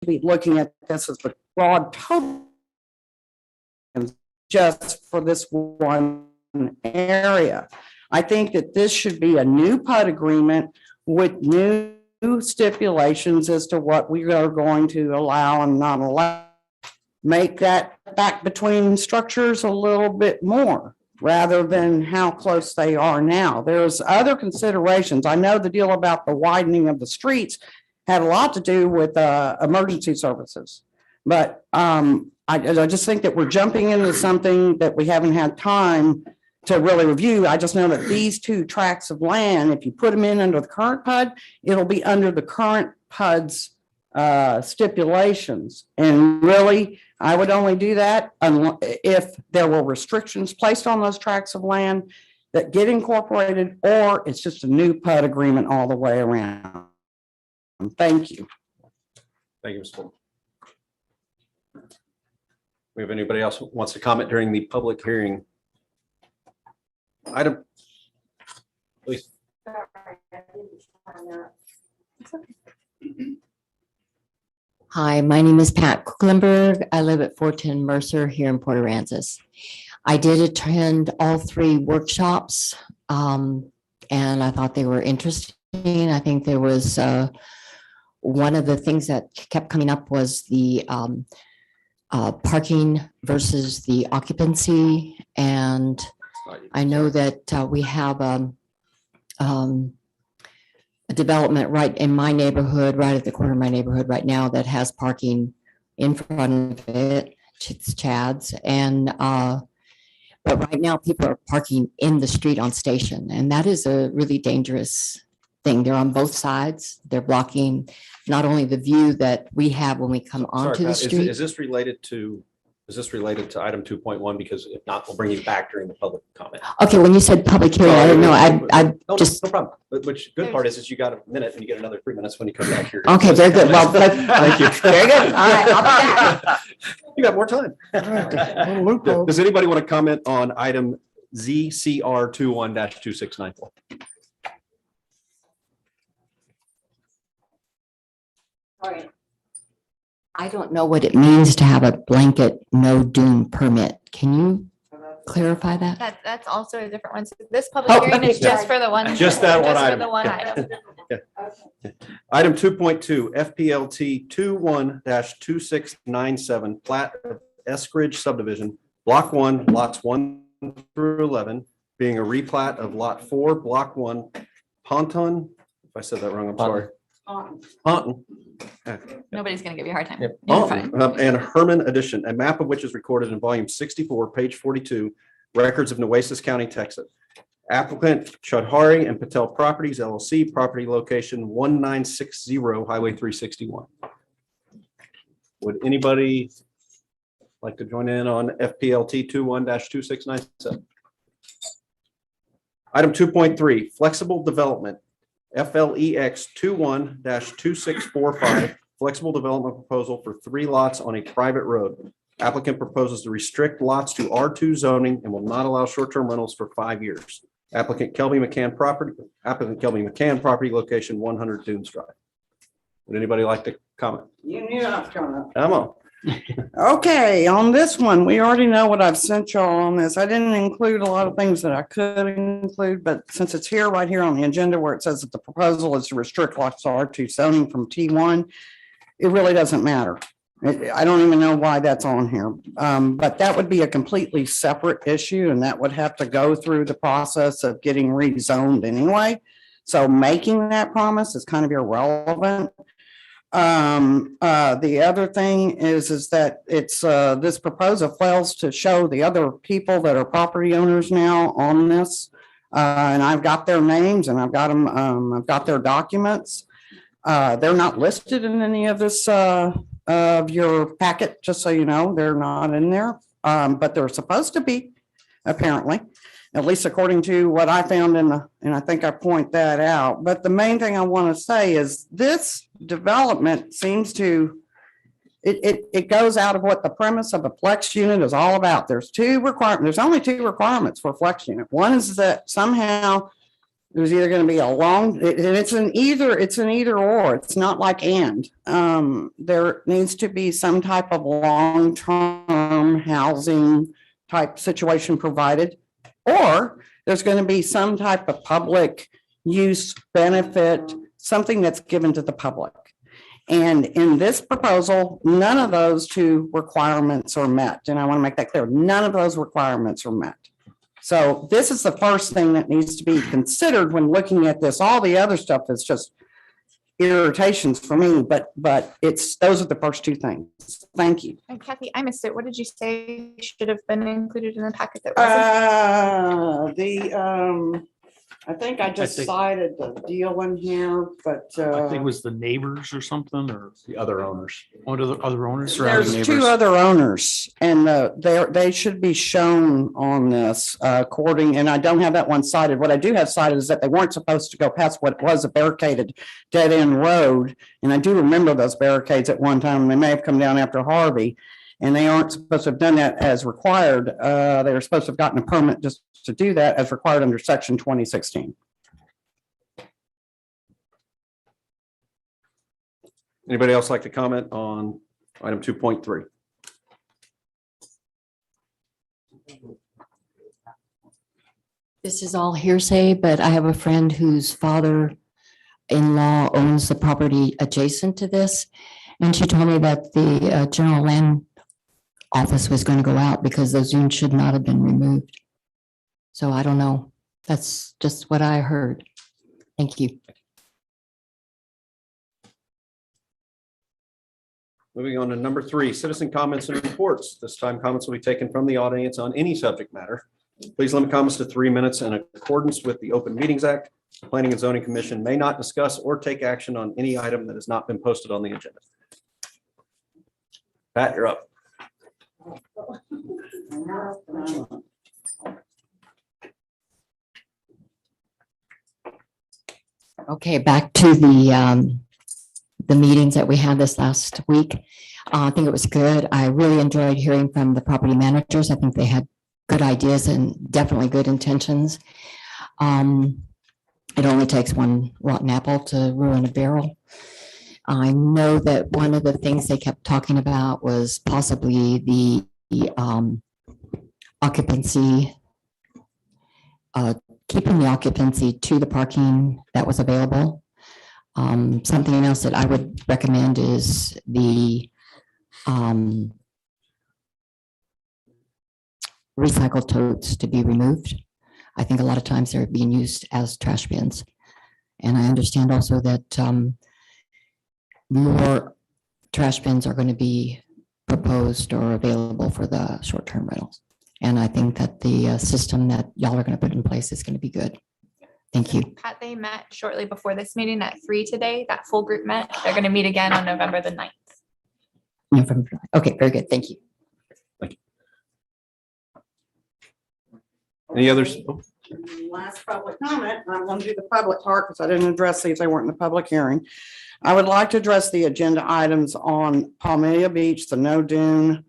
be looking at this as the broad total just for this one area. I think that this should be a new PUD agreement with new stipulations as to what we are going to allow and not allow. Make that back between structures a little bit more rather than how close they are now. There's other considerations. I know the deal about the widening of the streets had a lot to do with emergency services, but I just think that we're jumping into something that we haven't had time to really review. I just know that these two tracts of land, if you put them in under the current PUD, it'll be under the current PUD's stipulations. And really, I would only do that if there were restrictions placed on those tracts of land that get incorporated, or it's just a new PUD agreement all the way around. Thank you. Thank you, Ms. Fulton. We have anybody else who wants to comment during the public hearing? Item, please. Hi, my name is Pat Kucklenberg. I live at 410 Mercer here in Port Aransas. I did attend all three workshops, and I thought they were interesting. I think there was one of the things that kept coming up was the parking versus the occupancy. And I know that we have a development right in my neighborhood, right at the corner of my neighborhood right now that has parking in front of it. It's Chad's. And but right now people are parking in the street on Station, and that is a really dangerous thing. They're on both sides. They're blocking not only the view that we have when we come onto the street. Is this related to item 2.1? Because if not, we'll bring you back during the public comment. Okay, when you said public hearing, I didn't know. I just. No problem. Which good part is you got a minute and you get another 3 minutes when you come back here. Okay, very good. Well, thank you. Very good. All right, I'll be back. You got more time. Does anybody want to comment on item ZCR 21-2694? Sorry. I don't know what it means to have a blanket no dune permit. Can you clarify that? That's also a different one. So this public hearing is just for the one. Just that one just item. For the one item. Item 2.2 FPLT 21-2697 plat of Eskridge subdivision, block 1, lots 1 through 11, being a replat of lot 4, block 1, Ponton. If I said that wrong, I'm sorry. Ponton. Nobody's going to give you a hard time. Yep. You're fine. And Herman addition, a map of which is recorded in volume 64, page 42, records of Nueces County, Texas. Applicant Chudhari and Patel Properties LLC, property location 1960 Highway 361. Would anybody like to join in on FPLT 21-2697? Item 2.3 flexible development. FLEX 21-2645 flexible development proposal for 3 lots on a private road. Applicant proposes to restrict lots to R2 zoning and will not allow short-term rentals for 5 years. Applicant Kelby McCann property location 100 Dunes Drive. Would anybody like to comment? You knew I was coming up. Come on. Okay, on this one, we already know what I've sent y'all on this. I didn't include a lot of things that I could include, but since it's here, right here on the agenda where it says that the proposal is to restrict lots R2 zoning from T1, it really doesn't matter. I don't even know why that's on here, but that would be a completely separate issue, and that would have to go through the process of getting rezoned anyway. So making that promise is kind of irrelevant. The other thing is that it's this proposal fails to show the other people that are property owners now on this, and I've got their names and I've got them. I've got their documents. They're not listed in any of this of your packet, just so you know. They're not in there, but they're supposed to be, apparently, at least according to what I found in the, and I think I point that out. But the main thing I want to say is this development seems to, it goes out of what the premise of a flex unit is all about. There's only two requirements for a flex unit. One is that somehow There's either going to be a long, and it's an either or. It's not like and. There needs to be some type of long-term housing type situation provided. Or there's going to be some type of public use benefit, something that's given to the public. And in this proposal, none of those two requirements are met. And I want to make that clear. None of those requirements are met. So this is the first thing that needs to be considered when looking at this. All the other stuff is just irritations for me, but those are the first two things. Thank you. And Kathy, I missed it. What did you say should have been included in the packet that wasn't? I think I just cited the deal in here, but I think it was the neighbors or something, or The other owners. one of the other owners. there's surrounding two neighbors. other owners, and they should be shown on this according, and I don't have that one cited. What I do have cited is that they weren't supposed to go past what was a barricaded dead end road. And I do remember those barricades at one time. They may have come down after Harvey, and they aren't supposed to have done that as required. They were supposed to have gotten a permit just to do that as required under section 2016. Anybody else like to comment on item 2.3? This is all hearsay, but I have a friend whose father-in-law owns the property adjacent to this. And she told me that the general land office was going to go out because those dunes should not have been removed. So I don't know. That's just what I heard. Thank you. Moving on to number 3, citizen comments and reports. This time comments will be taken from the audience on any subject matter. Please limit comments to 3 minutes in accordance with the Open Meetings Act. The Planning and Zoning Commission may not discuss or take action on any item that has not been posted on the agenda. Pat, you're up. Okay, back to the meetings that we had this last week. I think it was good. I really enjoyed hearing from the property managers. I think they had good ideas and definitely good intentions. It only takes one rotten apple to ruin a barrel. I know that one of the things they kept talking about was possibly the occupancy, keeping the occupancy to the parking that was available. Something else that I would recommend is the recycled totes to be removed. I think a lot of times they're being used as trash bins. And I understand also that more trash bins are going to be proposed or available for the short-term rentals. And I think that the system that y'all are going to put in place is going to be good. Thank you. Pat, they met shortly before this meeting at 3 today. That full group met. They're going to meet again on November the 9th. Okay, very good. Thank you. Any others? Last public comment, and I'm going to do the public part because I didn't address these. They weren't in the public hearing. I would like to address the agenda items on Palmilla Beach, the no dune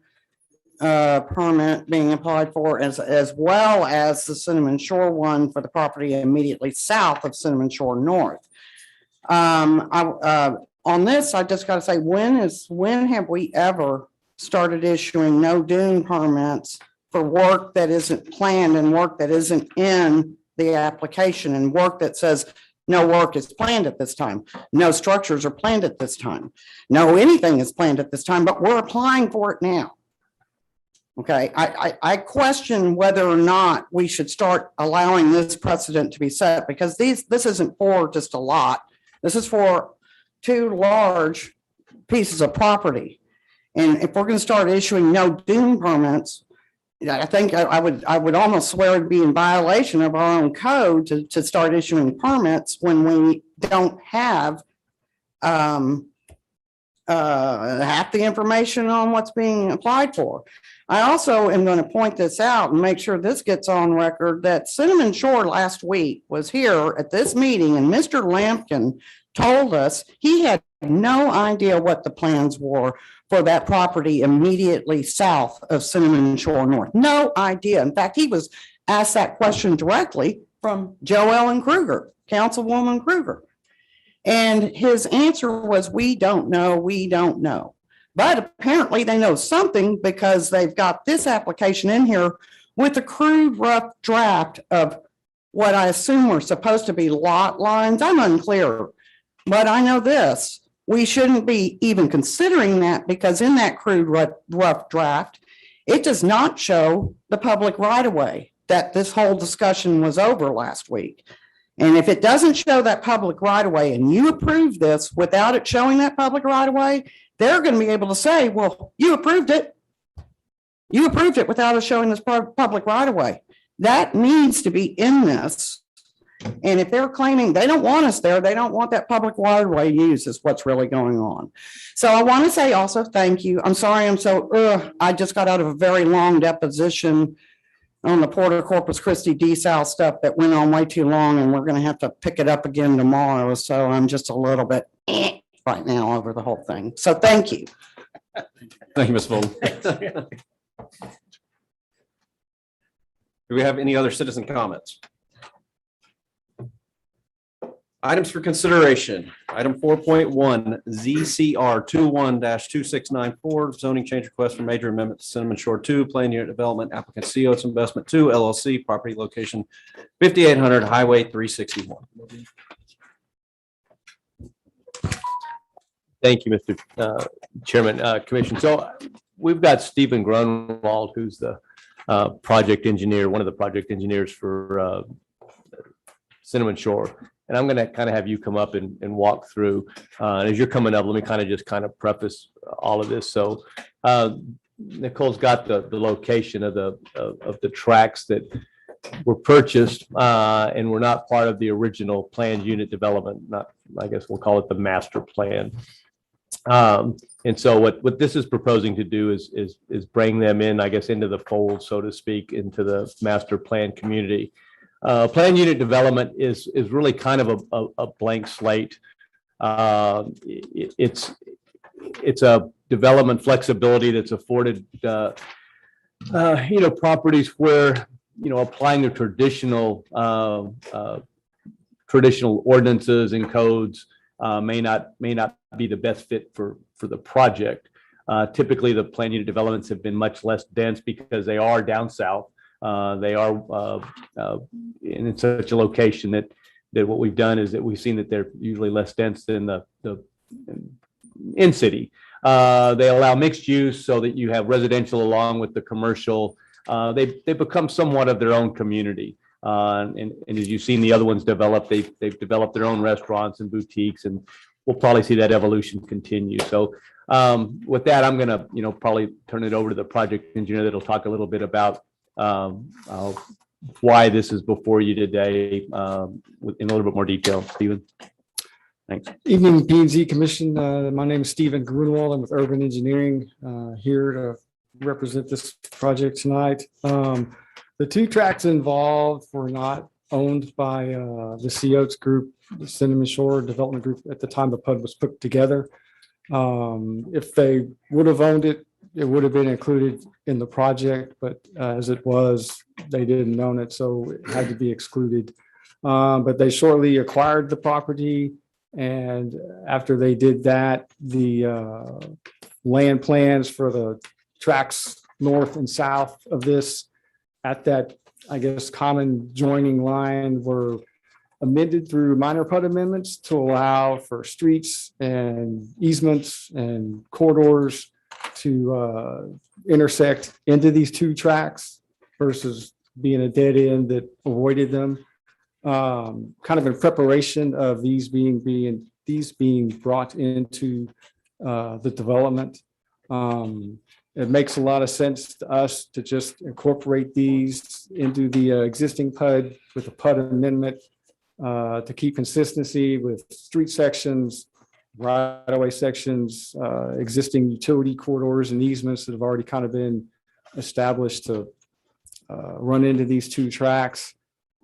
permit being applied for, as well as the Cinnamon Shore one for the property immediately south of Cinnamon Shore North. On this, I just got to say, when have we ever started issuing no dune permits for work that isn't planned and work that isn't in the application, and work that says no work is planned at this time, no structures are planned at this time, no anything is planned at this time, but we're applying for it now? Okay, I question whether or not we should start allowing this precedent to be set, because this isn't for just a lot. This is for 2 large pieces of property. And if we're going to start issuing no dune permits, I think I would almost swear it'd be in violation of our own code to start issuing permits when we don't have half the information on what's being applied for. I also am going to point this out and make sure this gets on record, that Cinnamon Shore last week was here at this meeting, and Mr. Lampkin told us he had no idea what the plans were for that property immediately south of Cinnamon Shore North. No idea. In fact, he was asked that question directly from Joellen Kruger, Councilwoman Kruger. And his answer was, we don't know, we don't know. But apparently they know something because they've got this application in here with a crude rough draft of what I assume were supposed to be lot lines. I'm unclear, but I know this. We shouldn't be even considering that because in that crude rough draft, it does not show the public right of way that this whole discussion was over last week. And if it doesn't show that public right of way and you approve this without it showing that public right of way, they're going to be able to say, well, you approved it. You approved it without us showing this public right of way. That needs to be in this. And if they're claiming they don't want us there, they don't want that public right of way used is what's really going on. So I want to say also, thank you. I'm sorry. I just got out of a very long deposition on the Porter Corpus Christi DSAL stuff that went on way too long, and we're going to have to pick it up again tomorrow. So I'm just a little bit right now over the whole thing. So thank you. Thank you, Ms. Fulton. Do we have any other citizen comments? Items for consideration. Item 4.1, ZCR 21-2694, zoning change request for major amendment to Cinnamon Shore 2, Plan Unit Development, applicant CO's Investment 2, LLC, property location 5800 Highway 361. Thank you, Mr. Chairman, Commission. So we've got Stephen Grunwald, who's the project engineer, one of the project engineers for Cinnamon Shore. And I'm going to kind of have you come up and walk through. And as you're coming up, let me kind of preface all of this. So Nicole's got the location of the tracks that were purchased and were not part of the original planned unit development. Not, I guess we'll call it the master plan. And so what this is proposing to do is bring them in, I guess, into the fold, so to speak, into the master plan community. Plan unit development is really kind of a blank slate. It's a development flexibility that's afforded, properties where, applying the traditional ordinances and codes may not be the best fit for the project. Typically, the plan unit developments have been much less dense because they are down south. They are in such a location that what we've done is that we've seen that they're usually less dense than the in city. They allow mixed use so that you have residential along with the commercial. They become somewhat of their own community. And as you've seen the other ones develop, they've developed their own restaurants and boutiques, and we'll probably see that evolution continue. So with that, I'm going to probably turn it over to the project engineer that'll talk a little bit about why this is before you today in a little bit more detail. Stephen. Thanks. Evening, P&Z Commission. My name is Stephen Grunwald. I'm with Urban Engineering here to represent this project tonight. The two tracks involved were not owned by the CO's group, the Cinnamon Shore Development Group, at the time the PUD was put together. If they would have owned it, it would have been included in the project, but as it was, they didn't own it, so it had to be excluded. But they shortly acquired the property, and after they did that, the land plans for the tracks north and south of this at that, I guess, common joining line were amended through minor PUD amendments to allow for streets and easements and corridors to intersect into these two tracks versus being a dead end that avoided them. Kind of in preparation of these being brought into the development. It makes a lot of sense to us to just incorporate these into the existing PUD with a PUD amendment to keep consistency with street sections, right-of-way sections, existing utility corridors and easements that have already kind of been established to run into these two tracks.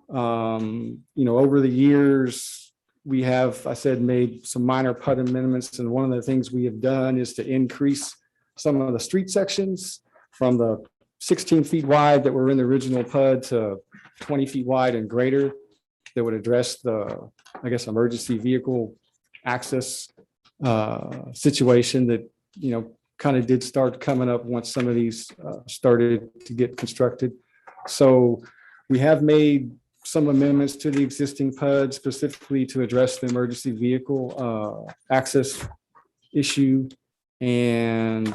Over the years, we have, I said, made some minor PUD amendments, and one of the things we have done is to increase some of the street sections from the 16 feet wide that were in the original PUD to 20 feet wide and greater. that would address the, I guess, emergency vehicle access situation that, kind of did start coming up once some of these started to get constructed. So we have made some amendments to the existing PUD specifically to address the emergency vehicle access issue. And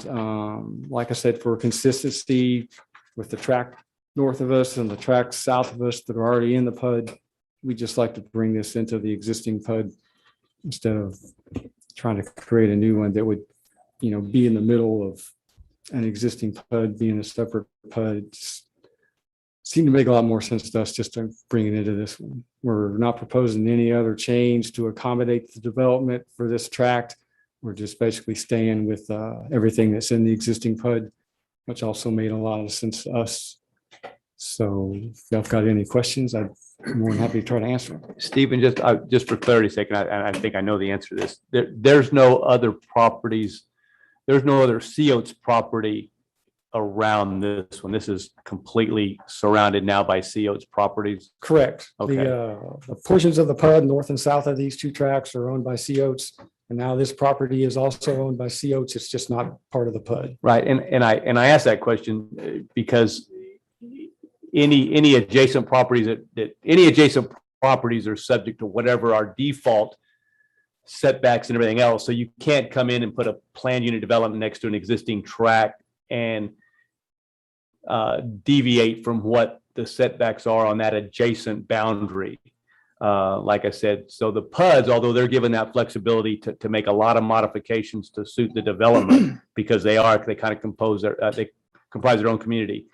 like I said, for consistency with the track north of us and the tracks south of us that are already in the PUD, we just like to bring this into the existing PUD instead of trying to create a new one that would, be in the middle of an existing PUD being a separate PUD. Seemed to make a lot more sense to us just to bring it into this one. We're not proposing any other change to accommodate the development for this tract. We're just basically staying with everything that's in the existing PUD, which also made a lot of sense to us. So if y'all got any questions, I'm more than happy to try to answer them. Stephen, just for clarity's sake, and I think I know the answer to this. There's no other properties. There's no other COTS property around this one. This is completely surrounded now by COTS properties. Correct. Okay. The portions of the PUD north and south of these two tracts are owned by COTS. And now this property is also owned by COTS. It's just not part of the PUD. Right. And I asked that question because any adjacent properties that any adjacent properties are subject to whatever our default setbacks and everything else. So you can't come in and put a planned unit development next to an existing tract and deviate from what the setbacks are on that adjacent boundary. Like I said, so the PUDs, although they're given that flexibility to make a lot of modifications to suit the development because they kind of comprise their own community.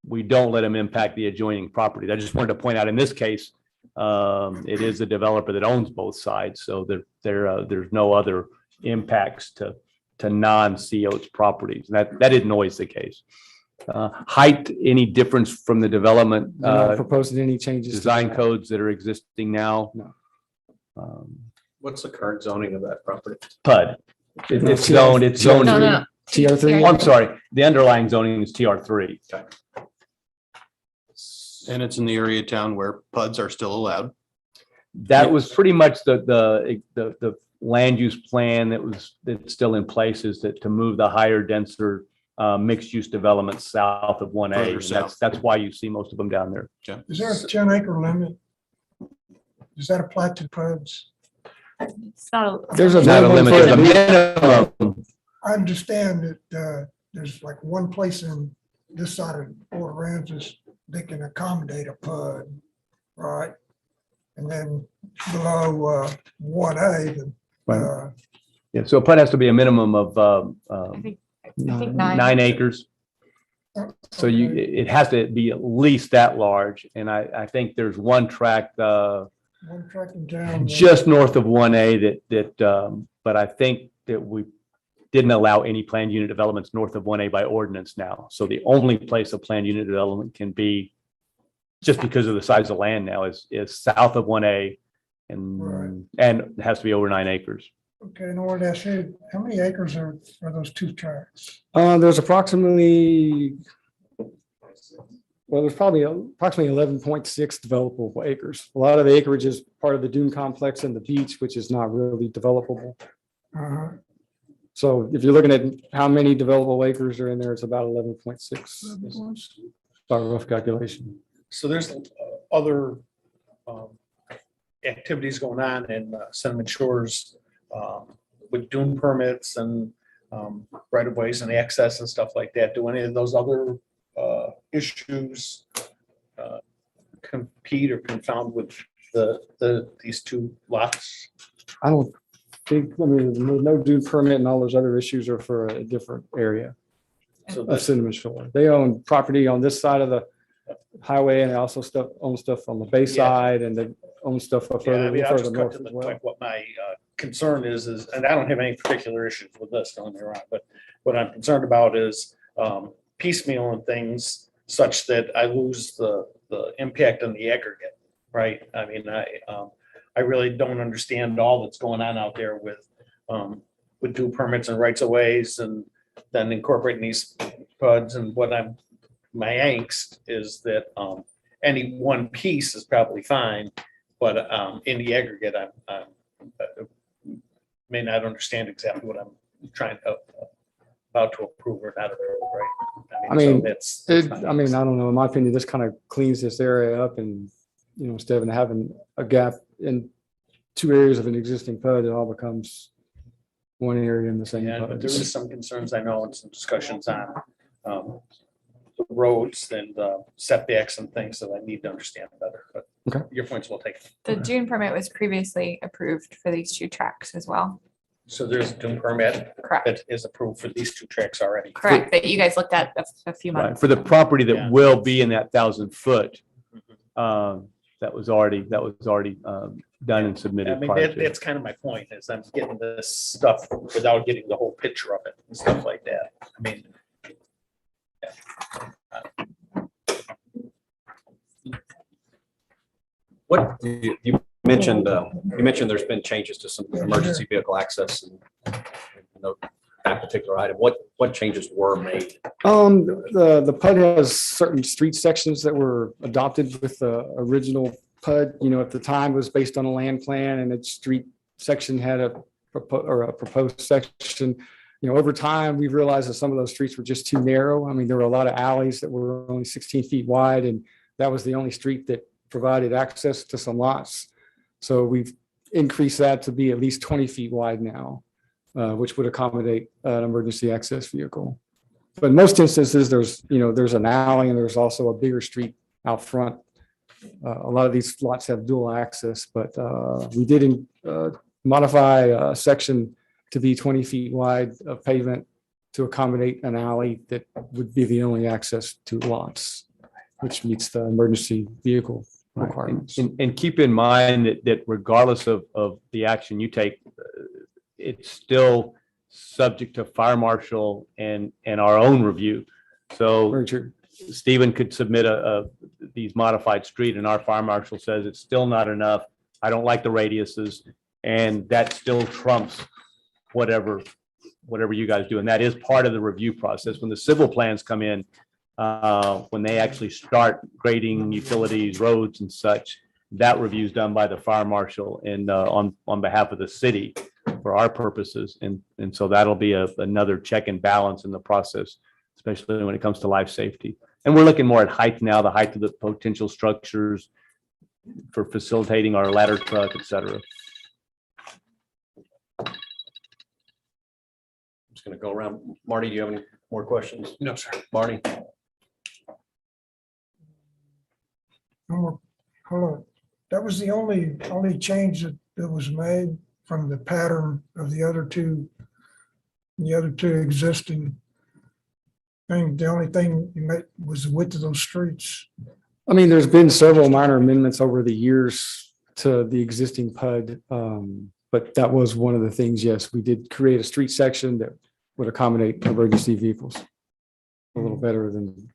We don't let them impact the adjoining property. I just wanted to point out in this case, it is a developer that owns both sides. So there's no other impacts to non-COTS properties. That isn't always the case. Height, any difference from the development We're not proposing any changes. to design that. codes that are existing now? No. What's the current zoning of that property? PUD. It's zoned. No, no. TR3? Oh, I'm sorry. The underlying zoning is TR3. And it's in the area of town where PUDs are still allowed. That was pretty much the land use plan that's still in place, is that to move the higher denser mixed use development south of 1A. Further And south. that's why you see most of them down there. Is there a 10-acre limit? Does that apply to PUDs? It's not a- There's a Not a minimum limit, for there's a the- minimum. I understand that there's like one place in this side of Port Aransas that can accommodate a PUD, right? And then below 1A, Yeah, so a PUD has to be a minimum of I think 9. 9 acres. So it has to be at least that large. And I think there's one tract one tract in town. just north of 1A but I think that we didn't allow any planned unit developments north of 1A by ordinance now. So the only place a planned unit development can be, just because of the size of land now, is south of 1A and it has to be over 9 acres. Okay, in order to ask you, how many acres are those two tracts? There's approximately, there's probably approximately 11.6 developable acres. A lot of the acreage is part of the dune complex and the beach, which is not really developable. Uh-huh. So if you're looking at how many developable acres are in there, it's about 11.6. By rough calculation. So there's other activities going on in Cinnamon Shores with dune permits and right of ways and access and stuff like that. Do any of those other issues compete or confound with these two lots? I don't think, no dune permit and all those other issues are for a different area So of that's, Cinnamon Shore. They own property on this side of the highway and they also own stuff on the bay side and they own stuff up yeah, I mean, I'll further just cut north to as the well. point. What my concern is, and I don't have any particular issues with this, don't get me wrong, but what I'm concerned about is piecemealing things such that I lose the impact on the aggregate, right? I mean, I really don't understand all that's going on out there with due permits and rights of ways and then incorporating these PUDs. And my angst is that any one piece is probably fine, But in the aggregate, I'm may not understand exactly what I'm trying to about to approve or not approve, right? I mean, so it's I mean, I don't know, in my opinion, this kind of cleans this area up and, you know, instead of having a gap in two areas of an existing PUD, it all becomes one area in the same Yeah, but PUD. there is some concerns I know and some discussions on the roads and setbacks and things that I need to understand better. But Okay. your points will take. The Dune permit was previously approved for these two tracks as well. So there's a Dune permit Correct. that is approved for these two tracks already. Correct, that you guys looked at a few Right, months. for the property Yeah. that will be in that 1,000-foot, Mhm. that was already done and I submitted mean, prior to. that's kind of my point is I'm getting this stuff without getting the whole picture of it and stuff like that. I mean. What, you mentioned there's been changes to some emergency vehicle access and that particular item. What changes were made? The PUD has certain street sections that were adopted with the original PUD, you know, at the time was based on a land plan and its street section had a proposed section. You know, over time, we've realized that some of those streets were just too narrow. I mean, there were a lot of alleys that were only 16 feet wide and that was the only street that provided access to some lots. So we've increased that to be at least 20 feet wide now, which would accommodate an emergency access vehicle. But in most instances, there's an alley and there's also a bigger street out front. A lot of these lots have dual access, but we did modify a section to be 20 feet wide of pavement to accommodate an alley that would be the only access to lots, which meets the emergency vehicle requirements. And keep in mind that regardless of the action you take, it's still subject to fire marshal and our own review. So Very true. Stephen could submit these modified street and our fire marshal says it's still not enough. I don't like the radiuses and that still trumps whatever you guys do. And that is part of the review process. When the civil plans come in, when they actually start grading utilities, roads and such, that review is done by the fire marshal and on behalf of the city for our purposes. And so that'll be another check and balance in the process, especially when it comes to life safety. And we're looking more at height now, the height of the potential structures for facilitating our ladder truck, et cetera. I'm just going to go around. Marty, do you have any more questions? No, sir. Marty? Hold on. That was the only change that was made from the pattern of the other two existing things. The only thing you made was the width of those streets. I mean, there's been several minor amendments over the years to the existing PUD. But that was one of the things, yes, we did create a street section that would accommodate emergency vehicles a little better than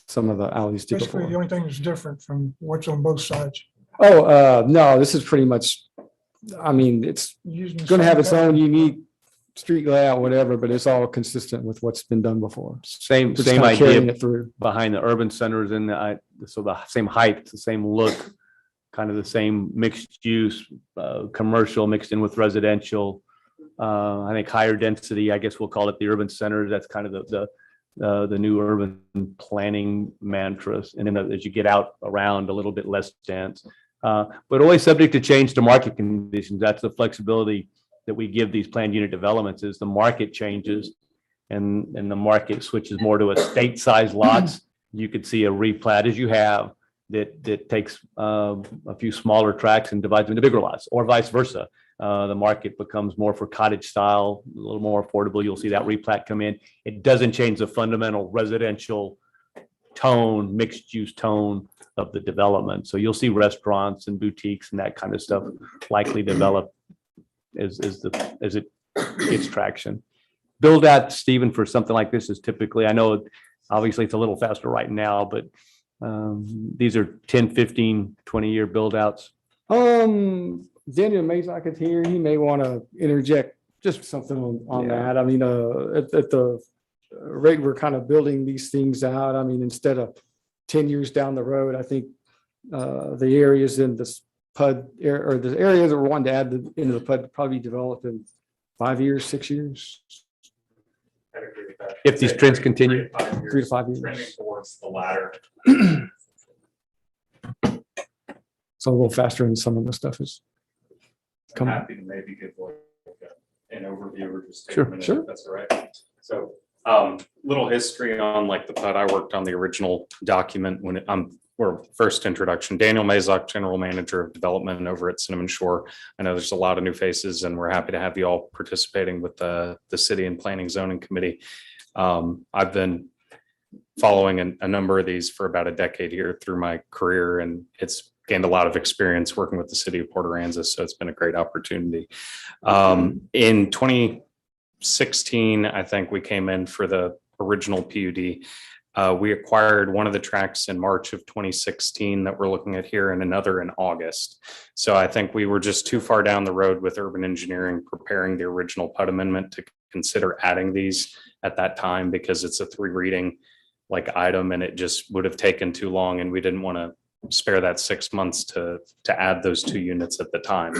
some of the alleys did Basically, the before. only thing that's different from what's on both sides. Oh, no, this is pretty much, I mean, it's Using the going to have same its own pattern. unique street layout, whatever, but it's all consistent with what's been done before. Same Just kinda idea carrying it through. behind the urban centers and so the same height, the same look, kind of the same mixed use, commercial mixed in with residential. I think higher density, I guess we'll call it the urban centers. That's kind of the new urban planning mantras. And then as you get out around, a little bit less dense, but always subject to change to market conditions. That's the flexibility that we give these planned unit developments is the market changes and the market switches more to estate size lots. You could see a replat as you have that takes a few smaller tracts and divides them into bigger lots or vice versa. The market becomes more for cottage style, a little more affordable. You'll see that replat come in. It doesn't change the fundamental residential tone, mixed use tone of the development. So you'll see restaurants and boutiques and that kind of stuff likely develop as it gets traction. Build out, Stephen, for something like this is typically, I know obviously it's a little faster right now, but these are 10, 15, 20-year build outs. Daniel Mazak is here. He may want to interject just something on Yeah. that. I mean, at the rate we're kind of building these things out, I mean, instead of 10 years down the road, I think the areas in this PUD or the areas that we're wanting to add into the PUD probably developed in 5 years, 6 years, If these trends continue. 3 to 5 years. Trending towards the latter. So a little faster than some of the stuff is I'm coming. happy to maybe give like an overview or just. take a Sure, minute, sure. if that's all right. So, little history on like the PUD. I worked on the original document when or first introduction. Daniel Mazok, General Manager of Development over at Cinnamon Shore. I know there's a lot of new faces and we're happy to have you all participating with the City and Planning Zoning Committee. I've been following a number of these for about a decade here through my career, and it's gained a lot of experience working with the city of Port Aransas. So it's been a great opportunity. In 2016, I think we came in for the original PUD. We acquired one of the tracks in March of 2016 that we're looking at here and another in August. So I think we were just too far down the road with urban engineering preparing the original PUD amendment to consider adding these at that time, because it's a 3 reading like item and it just would have taken too long, and we didn't want to spare that 6 months to add those 2 units at the time.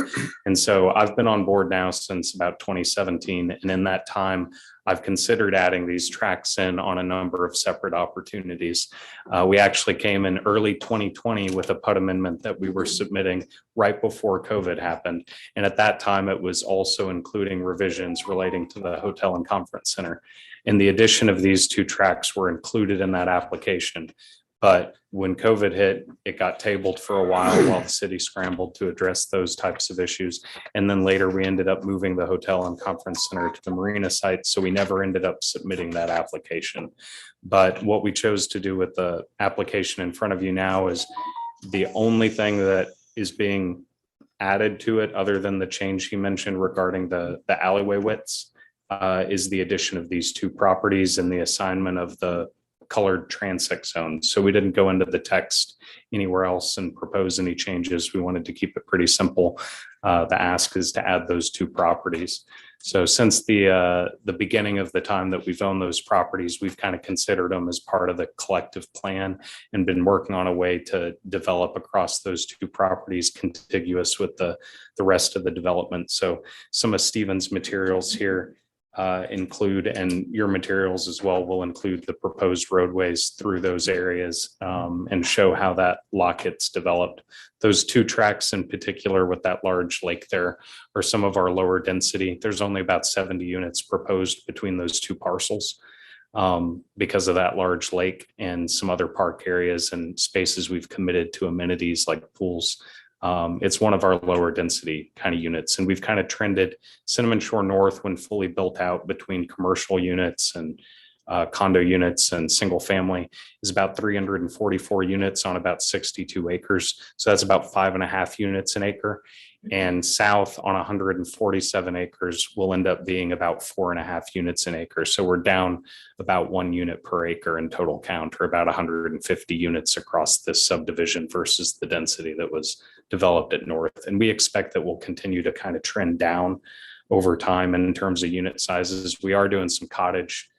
And so I've been on board now since about 2017. And in that time, I've considered adding these tracks in on a number of separate opportunities. We actually came in early 2020 with a PUD amendment that we were submitting right before COVID happened. And at that time, it was also including revisions relating to the hotel and conference center. And the addition of these 2 tracks were included in that application. But when COVID hit, it got tabled for a while the city scrambled to address those types of issues. And then later we ended up moving the hotel and conference center to the marina site. So we never ended up submitting that application. But what we chose to do with the application in front of you now is the only thing that is being added to it, other than the change he mentioned regarding the alleyway widths, is the addition of these 2 properties and the assignment of the colored transect zones. So we didn't go into the text anywhere else and propose any changes. We wanted to keep it pretty simple. The ask is to add those 2 properties. So since the beginning of the time that we've owned those properties, we've kind of considered them as part of the collective plan and been working on a way to develop across those 2 properties contiguous with the rest of the development. So some of Stephen's materials here include, and your materials as well will include, the proposed roadways through those areas and show how that lot gets developed. Those 2 tracks in particular with that large lake there are some of our lower density. There's only about 70 units proposed between those 2 parcels because of that large lake and some other park areas and spaces we've committed to amenities like pools. It's one of our lower density kind of units, and we've kind of trended Cinnamon Shore North when fully built out between commercial units and condo units and single family is about 344 units on about 62 acres. So that's about 5.5 units an acre. And south on 147 acres will end up being about 4.5 units an acre. So we're down about 1 unit per acre in total count, or about 150 units across this subdivision versus the density that was developed at north. And we expect that we'll continue to kind of trend down over time. And in terms of unit sizes, we are doing some cottage,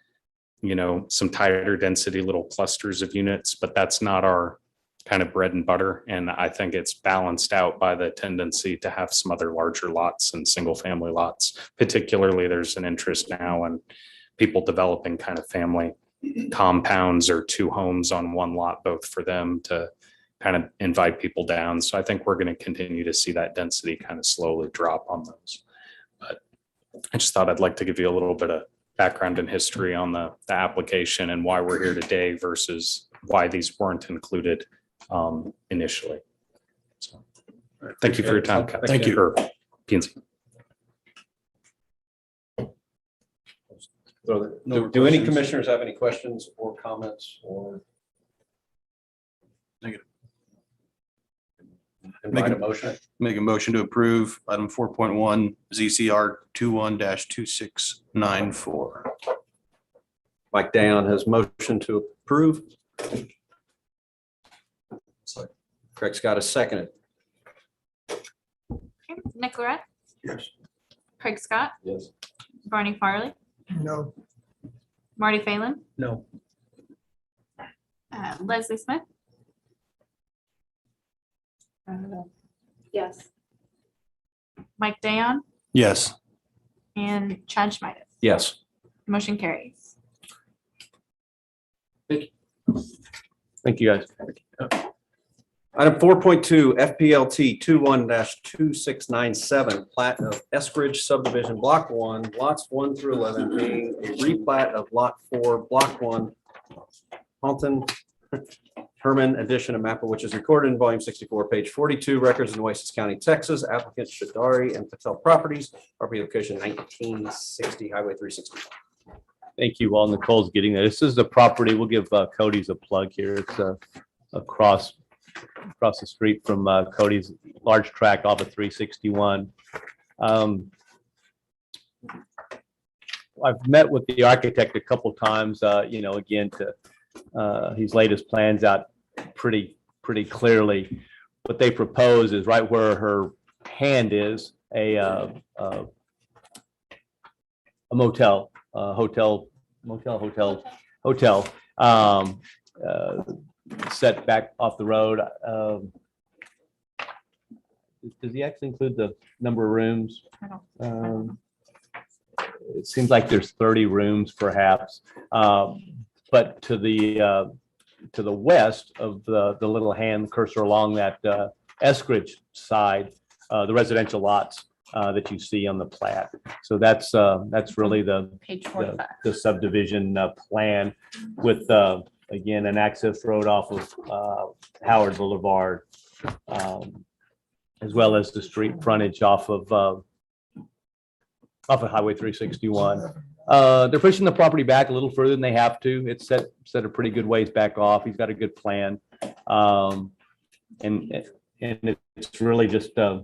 some tighter density little clusters of units, but that's not our kind of bread and butter. And I think it's balanced out by the tendency to have some other larger lots and single family lots. Particularly, there's an interest now in people developing kind of family compounds or 2 homes on 1 lot, both for them to kind of invite people down. So I think we're going to continue to see that density kind of slowly drop on those. But I just thought I'd like to give you a little bit of background and history on the application and why we're here today versus why these weren't included initially. So thank you for your time. Thank you. Or PNC. Do any commissioners have any questions or comments or? Negative. Invite a motion. Make a motion to approve item 4.1 ZCR 21-2694. Mike Dayon has motion to approve. Craig Scott has seconded. Nick Lorette, Yes. Craig Scott, Yes. Barney Farley, No, Marty Phelan, No. Leslie Smith, Yes. Mike Dayon Yes. and Chad Schmidt. Yes. Motion carries. Thank you, guys. Item 4.2, FPLT 21-2697, plat of Eskridge subdivision, block 1, lots 1 through 11, being a replat of lot 4, block 1, Halton, Herman addition, a map of which is recorded in volume 64, page 42, records in Nueces County, Texas, applicant Shadari and Patel Properties, property location 1960 Highway 360. Thank you. While Nicole's getting there, this is the property. We'll give Cody's a plug here. It's across the street from Cody's large tract off of 361. I've met with the architect a couple times, again, he's laid his plans out pretty clearly. What they propose is right where her hand is a motel, hotel, set back off the road. Does he actually include the number of rooms? I don't. It seems like there's 30 rooms perhaps, but to the west of the little hand cursor along that Eskridge side, the residential lots that you see on the plat. So that's really Page 45. the subdivision plan with again an access road off of Howard Boulevard, as well as the street frontage off of Highway 361. They're pushing the property back a little further than they have to. It's set a pretty good ways back off. He's got a good plan, and it's really just as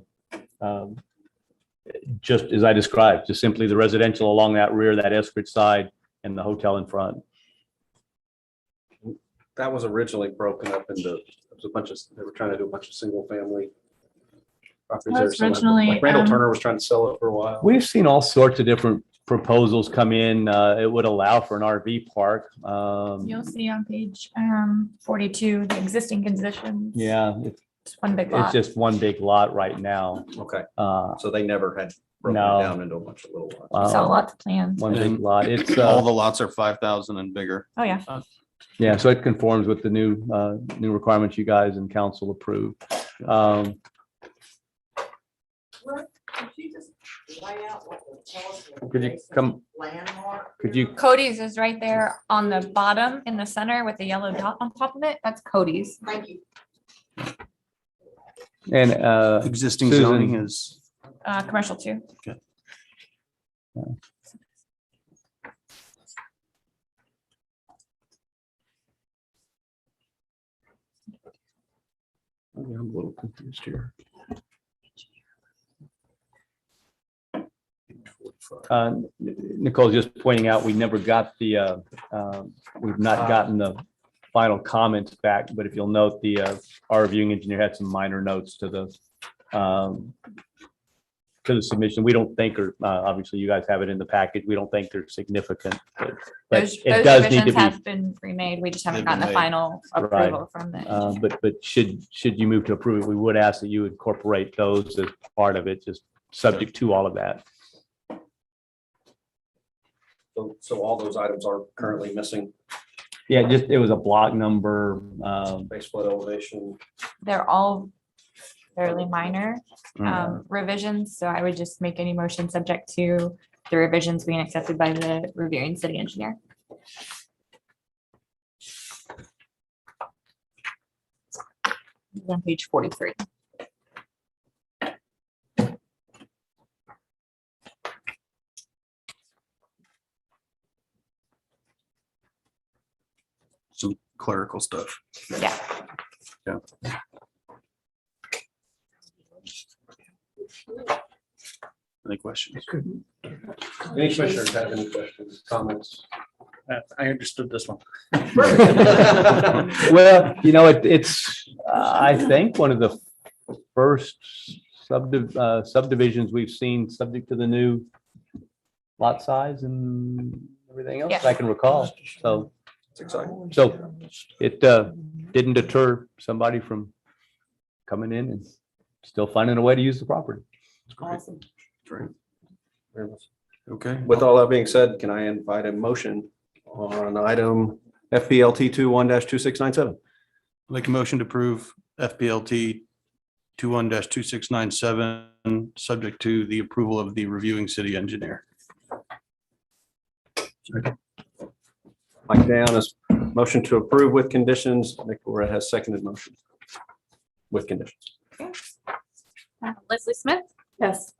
I described, just simply the residential along that rear, that Eskridge side, and the hotel in front. That was originally broken up into, they were trying to do a bunch of single family properties there. Was So originally, like Randall um, Turner was trying to sell it for a while. We've seen all sorts of different proposals come in. It would allow for an RV park. You'll see on page 42, the existing conditions. Yeah, It's one big it's lot. just one big lot right now. Okay, Uh, so they never had broken it No. down into a bunch of little lots. Saw lots of plans. One big And lot. It's All the lots are 5,000 and bigger. Oh, yeah. yeah, so it conforms with the new requirements you guys and council approved. Could you come? Could you? Cody's is right there on the bottom in the center with the yellow dot on top of it. That's Cody's. Thank you. And Existing Susan. zoning is, Commercial too. Okay, I'm a little confused here. Nicole's just pointing out, we never got the, we've not gotten the final comments back, but if you'll note, our reviewing engineer had some minor notes to the submission. We don't think, or obviously you guys have it in the package. We don't think they're significant, but Those it does need to revisions be. have been remade. We just haven't They've gotten been the made. final approval from the. But should you move to approve it, we would ask that you incorporate those as part of it, just subject to all of that. So all those items are currently missing, Yeah, just, it was a block number. base flood elevation. They're all fairly minor Mm. revisions, so I would just make any motion subject to the revisions being accepted by the reviewing city engineer. On page 43. some clerical stuff. Yeah. Any questions? Any commissioners have any questions, comments? I understood this one. Well, it's, I think, one of the first subdivisions we've seen subject to the new lot size and everything else Yeah. I can recall. So It's exciting. So it didn't deter somebody from coming in and still finding a way to use the property. Awesome. Okay. With all that being said, can I invite a motion on item FPLT 21-2697? Make a motion to approve FPLT 21-2697, subject to the approval of the reviewing city engineer. Mike Down has motion to approve with conditions. Nick Laura has seconded motion with conditions. Leslie Smith, Yes.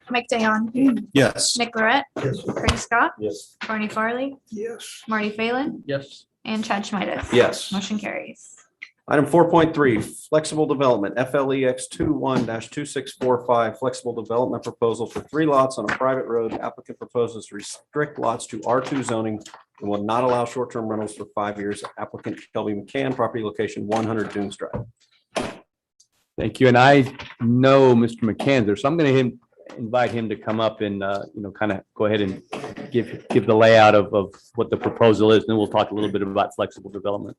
Mike Dayon, Yes. Nick Lorette, Yes. Craig Scott, Yes. Barney Farley, Yes. Marty Phelan, Yes. and Chad Schmidt. Yes. Motion carries. Item 4.3, flexible development, FLEX 21-2645, flexible development proposal for 3 lots on a private road. Applicant proposes to restrict lots to R2 zoning and will not allow short-term rentals for 5 years. Applicant Shelby McCann, property location 100 Dunes Drive. Thank you. And I know Mr. McCann there, so I'm going to invite him to come up and, kind of go ahead and give the layout of what the proposal is. And then we'll talk a little bit about flexible development.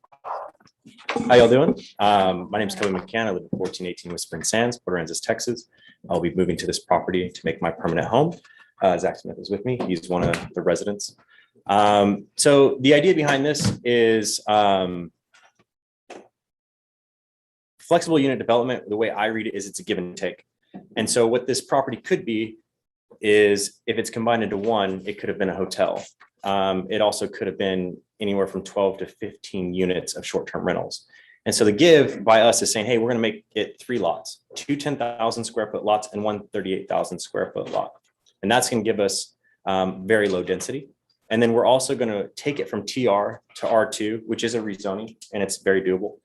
How y'all doing? My name is Kelly McCann. I live at 1418 Whispering Sands, Port Aransas, Texas. I'll be moving to this property to make my permanent home. Zach Smith is with me. He's one of the residents. So the idea behind this is flexible unit development. The way I read it is it's a give and take. And so what this property could be is if it's combined into one, it could have been a hotel. It also could have been anywhere from 12 to 15 units of short-term rentals. And so the give by us is saying, hey, we're going to make it 3 lots, 2 10,000 square foot lots and 1 38,000 square foot lot. And that's going to give us very low density. And then we're also going to take it from TR to R2, which is a rezoning, and it's very doable.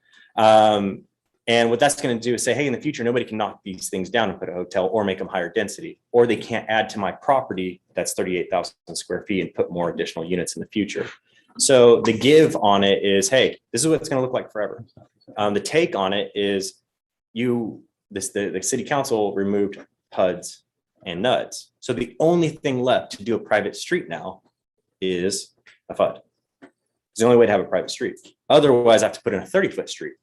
And what that's going to do is say, hey, in the future, nobody can knock these things down and put a hotel or make them higher density, or they can't add to my property that's 38,000 square feet and put more additional units in the future. So the give on it is, hey, this is what it's going to look like forever. The take on it is the city council removed PUDs and NUDs. So the only thing left to do a private street now is a FUD. It's the only way to have a private street. Otherwise, I have to put in a 30-foot street,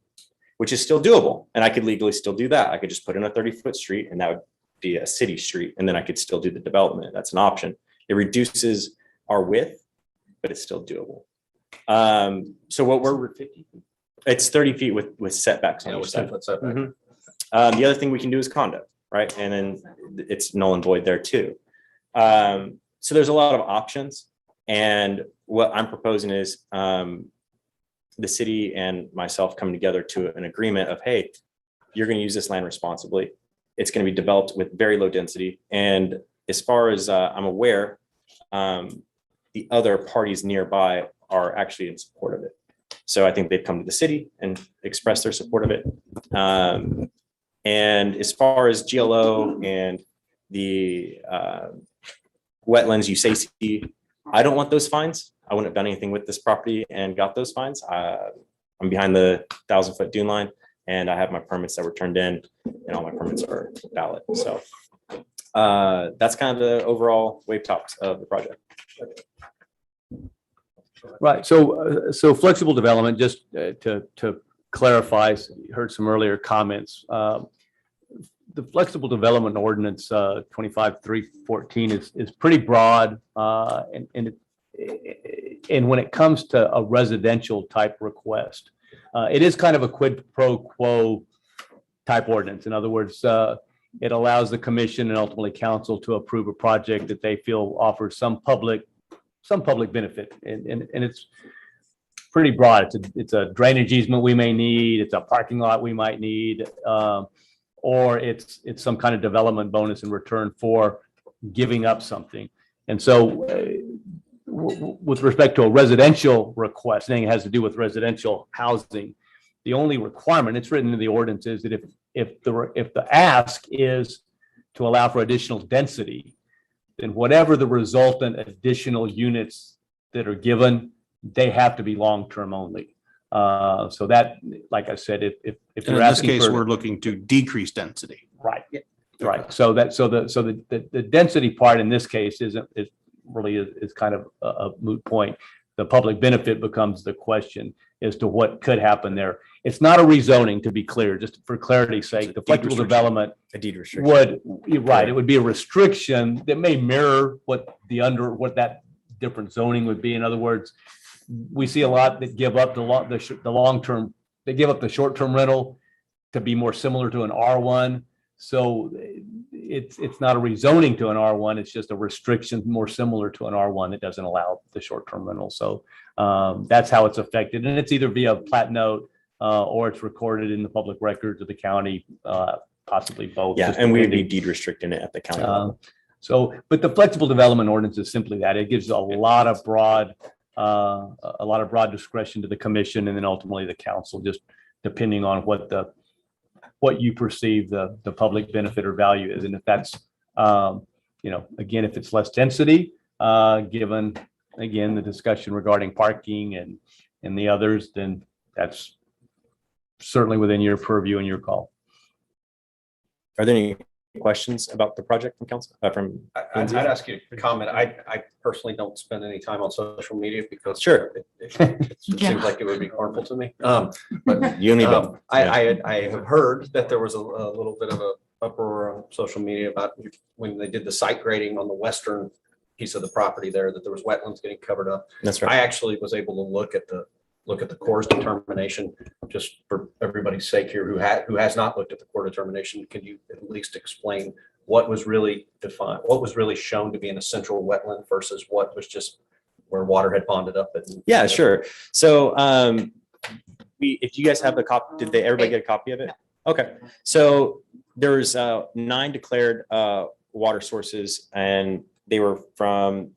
which is still doable. And I could legally still do that. I could just put in a 30-foot street and that would be a city street. And then I could still do the development. That's an option. It reduces our width, but it's still doable. So what it's 30 feet with setbacks on each side. The other thing we can do is condo, right? And then it's null and void there too. So there's a lot of options. And what I'm proposing is the city and myself coming together to an agreement of, hey, you're going to use this land responsibly. It's going to be developed with very low density. And as far as I'm aware, the other parties nearby are actually in support of it. So I think they've come to the city and expressed their support of it. And as far as GLO and the wetlands USAC, I don't want those fines. I wouldn't have done anything with this property and got those fines. I'm behind the 1,000-foot dune line and I have my permits that were turned in and all my permits are valid. So that's kind of the overall wave tops of the project. Right. So flexible development, just to clarify, you heard some earlier comments. The flexible development ordinance 25-314 is pretty broad. And when it comes to a residential type request, it is kind of a quid pro quo type ordinance. In other words, it allows the commission and ultimately council to approve a project that they feel offers some public benefit. And it's pretty broad. It's a drainage easement we may need. It's a parking lot we might need. Or it's some kind of development bonus in return for giving up something. And so with respect to a residential request, anything that has to do with residential housing, the only requirement, it's written in the ordinance, is that if the ask is to allow for additional density, then whatever the resultant additional units that are given, they have to be long-term only. So that, like I said, if And you're in this asking case, for, we're looking to decrease density. right, right. So the density part in this case is kind of a moot point. The public benefit becomes the question. as to what could happen there. It's not a rezoning, to be clear, just for clarity's It's a sake. The deed flexible restriction. development A deed restriction. you're right, it would be a restriction that may mirror what that different zoning would be. In other words, we see a lot that give up the long-term, they give up the short-term rental to be more similar to an R1. So it's not a rezoning to an R1, it's just a restriction more similar to an R1 that doesn't allow the short-term rental. So that's how it's affected. And it's either via plat note or it's recorded in the public records of the county, possibly both. Yeah, just and we would be depending. deed restricting it at the county level. So, but the flexible development ordinance is simply that. It gives a lot of broad discretion to the commission and then ultimately the council, just depending on what you perceive the public benefit or value is. And if that's, again, if it's less density, given, again, the discussion regarding parking and the others, then that's certainly within your purview and your call. Are there any questions about the project from council, from? I'd ask you to comment. I personally don't spend any time on social media because Sure. it seems like it would be harmful to me. But You and me both. I have heard that there was a little bit of a uproar on social media about when they did the site grading on the western piece of the property there, that there was wetlands getting covered up. That's right. I actually was able to look at the Corps' determination, just for everybody's sake here, who has not looked at the Corps determination. Can you at least explain what was really defined, what was really shown to be in a central wetland versus what was just where water had bonded up? Yeah, sure. So if you guys have the copy, did everybody get a copy of it? Okay, so there's 9 declared water sources, and they were from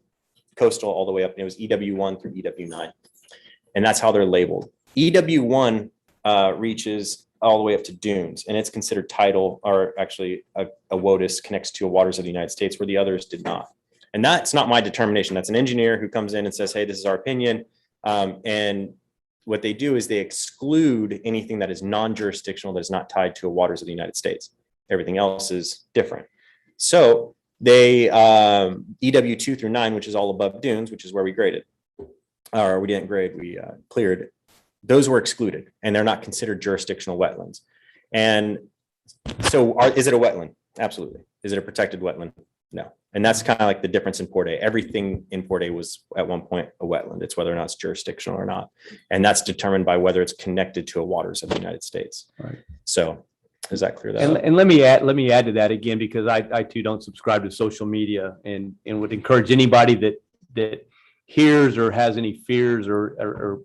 coastal all the way up, and it was EW1 through EW9. And that's how they're labeled. EW1 reaches all the way up to dunes, and it's considered tidal, or actually a WOTUS connects to waters of the United States, where the others did not. And that's not my determination. That's an engineer who comes in and says, hey, this is our opinion. And what they do is they exclude anything that is non-jurisdictional, that is not tied to waters of the United States. Everything else is different. So they, EW2 through 9, which is all above dunes, which is where we graded. Or we didn't grade, we cleared. Those were excluded, and they're not considered jurisdictional wetlands. And so is it a wetland? Absolutely. Is it a protected wetland? No. And that's kind of like the difference in Port A. Everything in Port A was at one point a wetland. It's whether or not it's jurisdictional or not. And that's determined by whether it's connected to a waters of the United States. Right. So does that clear that up? And let me add to that again, because I too don't subscribe to social media, and would encourage anybody that hears or has any fears or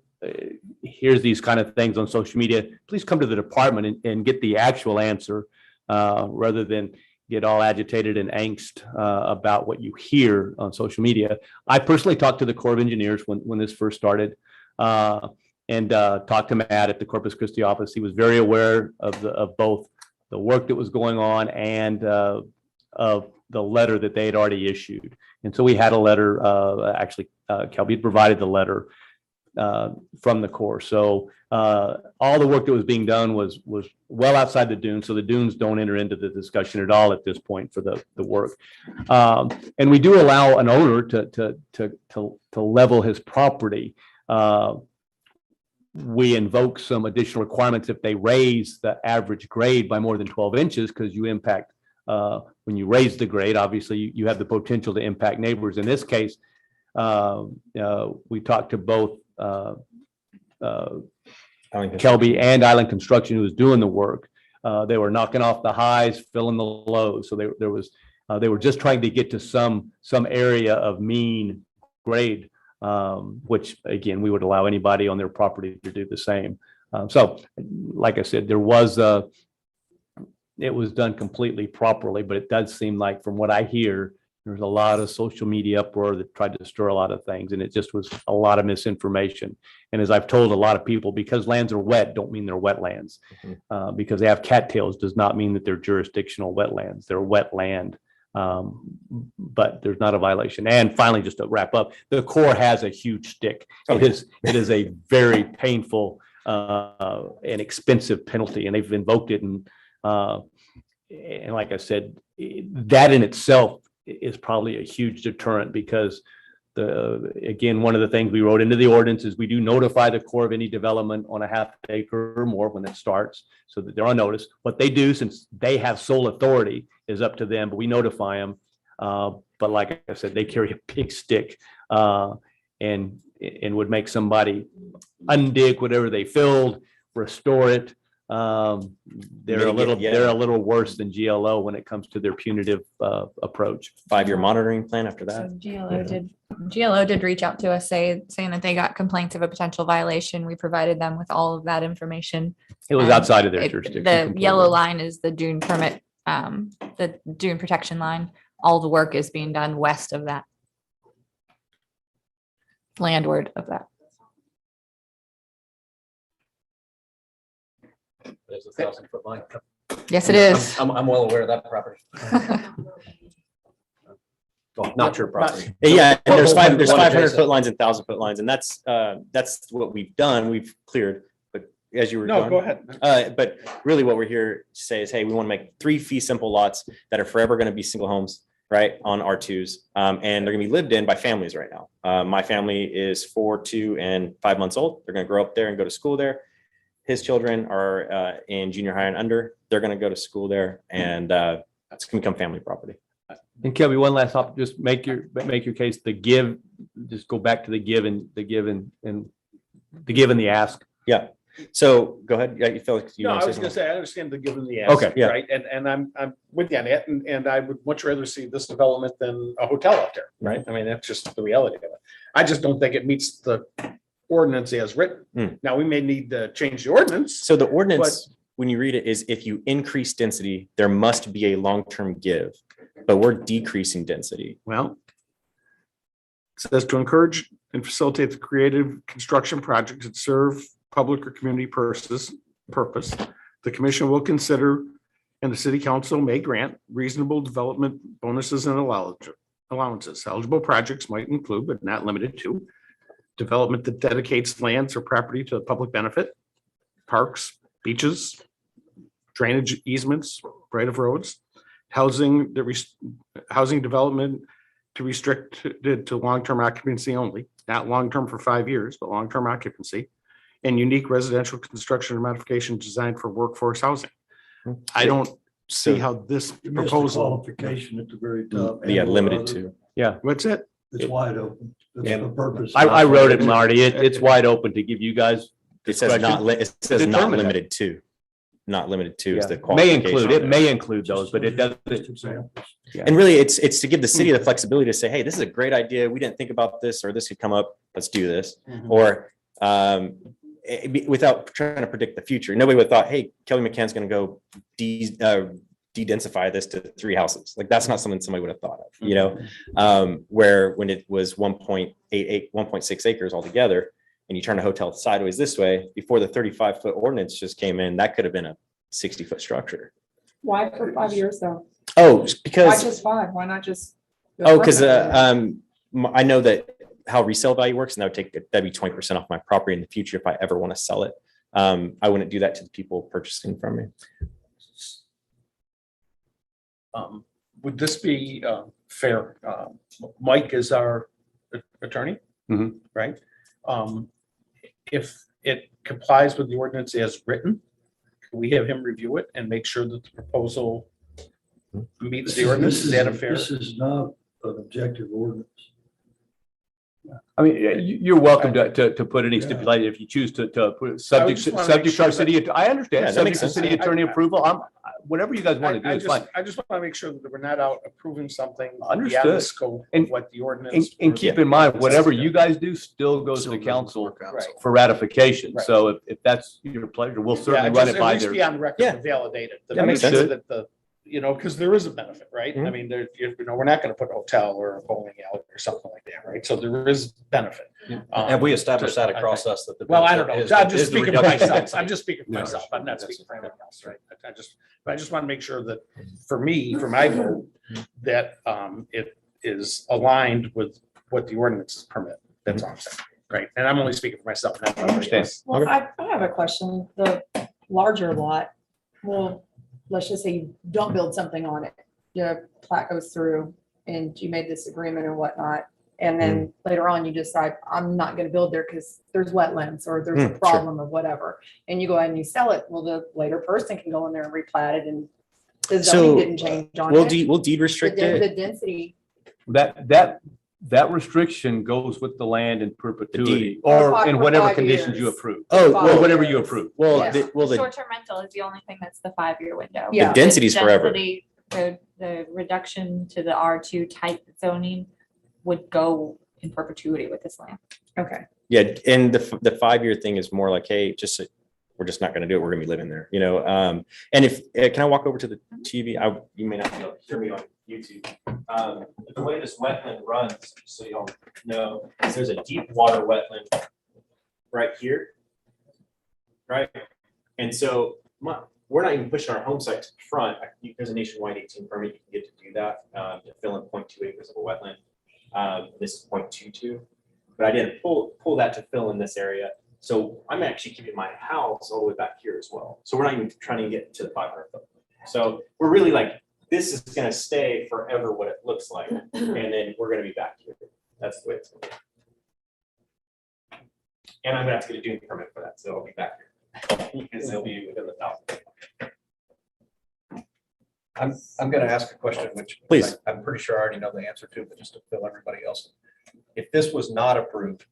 hears these kind of things on social media, please come to the department and get the actual answer, rather than get all agitated and angst about what you hear on social media. I personally talked to the Corps of Engineers when this first started, and talked to Matt at the Corpus Christi office. He was very aware of both the work that was going on and of the letter that they had already issued. And so we had a letter, actually, Kelby had provided the letter from the Corps. So all the work that was being done was well outside the dunes. So the dunes don't enter into the discussion at all at this point for the work. And we do allow an owner to level his property. We invoke some additional requirements if they raise the average grade by more than 12 inches, because you impact, when you raise the grade, obviously you have the potential to impact neighbors. In this case, we talked to both Kelby and Island Construction, who was doing the work. They were knocking off the highs, filling the lows. So they were just trying to get to some area of mean grade, which again, we would allow anybody on their property to do the same. So like I said, it was done completely properly, but it does seem like, from what I hear, there's a lot of social media uproar that tried to stir a lot of things, and it just was a lot of misinformation. And as I've told a lot of people, because lands are wet don't mean they're wetlands. Because they have cattails does not mean that they're jurisdictional wetlands. They're wet land, but there's not a violation. And finally, just to wrap up, the Corps has a huge stick. It is a very painful and expensive penalty, and they've invoked it. And like I said, that in itself is probably a huge deterrent, because Again, one of the things we wrote into the ordinance is we do notify the Corps of any development on a half acre or more when it starts, so that they're on notice. What they do, since they have sole authority, is up to them, but we notify them. But like I said, they carry a big stick and would make somebody undig whatever they filled, restore it. They're a little, Mitigate, yeah. they're a little worse than GLO when it comes to their punitive approach. 5-year monitoring plan after that. So GLO did reach out to us saying that they got complaints of a potential violation. We provided them with all of that information. It was And outside of their it- jurisdiction. The completely. yellow line is the Dune permit, the Dune protection line. All the work is being done west of that. Landward of that. There's a 1,000-foot line. Yes, it is. I'm well aware of that property. Well, not your property. Yeah, and there's One 500 adjacent. foot lines and 1,000 foot lines, and that's what we've done. We've cleared, but as you were No, going. go ahead. But really what we're here to say is, hey, we want to make 3 fee simple lots that are forever going to be single homes, right, on R2s. And they're going to be lived in by families right now. My family is 4, 2, and 5 months old. They're going to grow up there and go to school there. His children are in junior high and under. They're going to go to school there, and it's going to become family property. And Kelby, one last thought, just make your case, just go back to the give and the ask. Yeah. So go ahead. Yeah, you feel like you No, want I to was say gonna something? say, I understand the given the ask. Okay, yeah. Right, and I'm with you on that, and I would much rather see this development than a hotel out there, right? I mean, that's just the reality of it. I just don't think it meets the ordinance as written. Now, we may need to change the ordinance. So the ordinance, when you read it, is if you increase density, there must be a long-term give, but we're decreasing density. Well, it says to encourage and facilitate the creative construction projects that serve public or community purpose, the commission will consider and the city council may grant reasonable development bonuses and allowances. Eligible projects might include, but not limited to, development that dedicates lands or property to the public benefit, parks, beaches, drainage easements, right of roads, housing development to restrict it to long-term occupancy only, not long-term for 5 years, but long-term occupancy, and unique residential construction or modification designed for workforce housing. I don't see how this proposal, Qualification at the very top. Yeah, limited to. what's it? It's wide open. That's Yeah. the purpose. I wrote it, Marty. It's wide open to give you guys. It says not, discretion. it says not Determine that. limited to. Not limited to is the May qualification. include, it may include those, but it doesn't. Examples. And really, it's to give the city the flexibility to say, hey, this is a great idea. We didn't think about this, or this could come up. Let's do this. Or without trying to predict the future. Nobody would have thought, hey, Kelly McCann's going to go de-densify this to 3 houses. Like that's not something somebody would have thought of, where when it was 1.6 acres altogether, and you turn a hotel sideways this way, before the 35-foot ordinance just came in, that could have been a 60-foot structure. Why for 5 years though? Oh, Why because, just 5? Why not just? because I know that how resale value works, and that'd be 20% off my property in the future if I ever want to sell it. I wouldn't do that to the people purchasing from me. Would this be fair? Mike is our attorney, Mhm. right? If it complies with the ordinance as written, can we have him review it and make sure that the proposal meets the ordinance? Is that a fair? This is not an objective ordinance. I mean, you're welcome to put any stipulation if you choose to put it subject just wanna to make our sure city. I understand, Yeah, that subject makes to sense. city attorney approval. Whatever you guys want to do is fine. I just want to make sure that we're not out approving something beyond the Understood. scope And- of what the ordinance. And keep in mind, whatever you guys do still goes to council for ratification. Right. So if that's your pleasure, we'll Yeah, certainly run just it by at least there. be on record Yeah. to validate it. That makes sense. That the, because there is a benefit, right? I Mhm. mean, we're not going to put a hotel or a bowling alley or something like that, right? So there is benefit. Have we established that across us that the? Well, I don't know. benefit I'm is just the speaking for reduction? myself. I'm just speaking for No, myself. I'm not that's- speaking for anyone else, right? I just want to make sure that for me, for my vote, that it is aligned with what the ordinances permit. That's all I'm saying, right? And I'm only speaking for myself. not anybody understand. else. Well, I have a question. The larger lot, well, let's just say you don't build something on it. Your plat goes through and you made this agreement and whatnot, And then later on, you decide, I'm not gonna build there because there's wetlands or there's a Sure. problem of whatever. And you go ahead and you sell it. Well, the later person can go in there and replat it and the zoning didn't change on it. We'll deed The restrict den- it. the density, That restriction goes with the land in perpetuity deed. or in For whatever 5 conditions you years. approve. Oh, Five Or well, whatever you years. approve. well, Yeah. the Short-term rental is the only thing that's the 5-year window. Yeah. The density's forever. Density, the reduction to the R2 type zoning would go in perpetuity with this land. okay. Yeah, and the 5-year thing is more like, hey, just we're just not going to do it. We're going to be living there, you know. And if can I walk over to the TV? You may not be able to hear me on YouTube. The way this wetland runs, just so you all know, is there's a deep water wetland right here, right? And so we're not even pushing our home site to the front. There's a nationwide 18 permit. You can get to do that to fill in 0.2 acres of a wetland. This is 0.22. But I didn't pull that to fill in this area. So I'm actually keeping my house all the way back here as well. So we're not even trying to get to the 500 foot. So we're really like, this is going to stay forever what it looks like. And then we're going to be back here. That's the way it's going to be. And I'm going to have to get a Dune permit for that. So I'll be back here because they'll be within the 1,000. I'm going to ask a question, which Please. I'm pretty sure I already know the answer to, but just to fill everybody else. If this was not approved,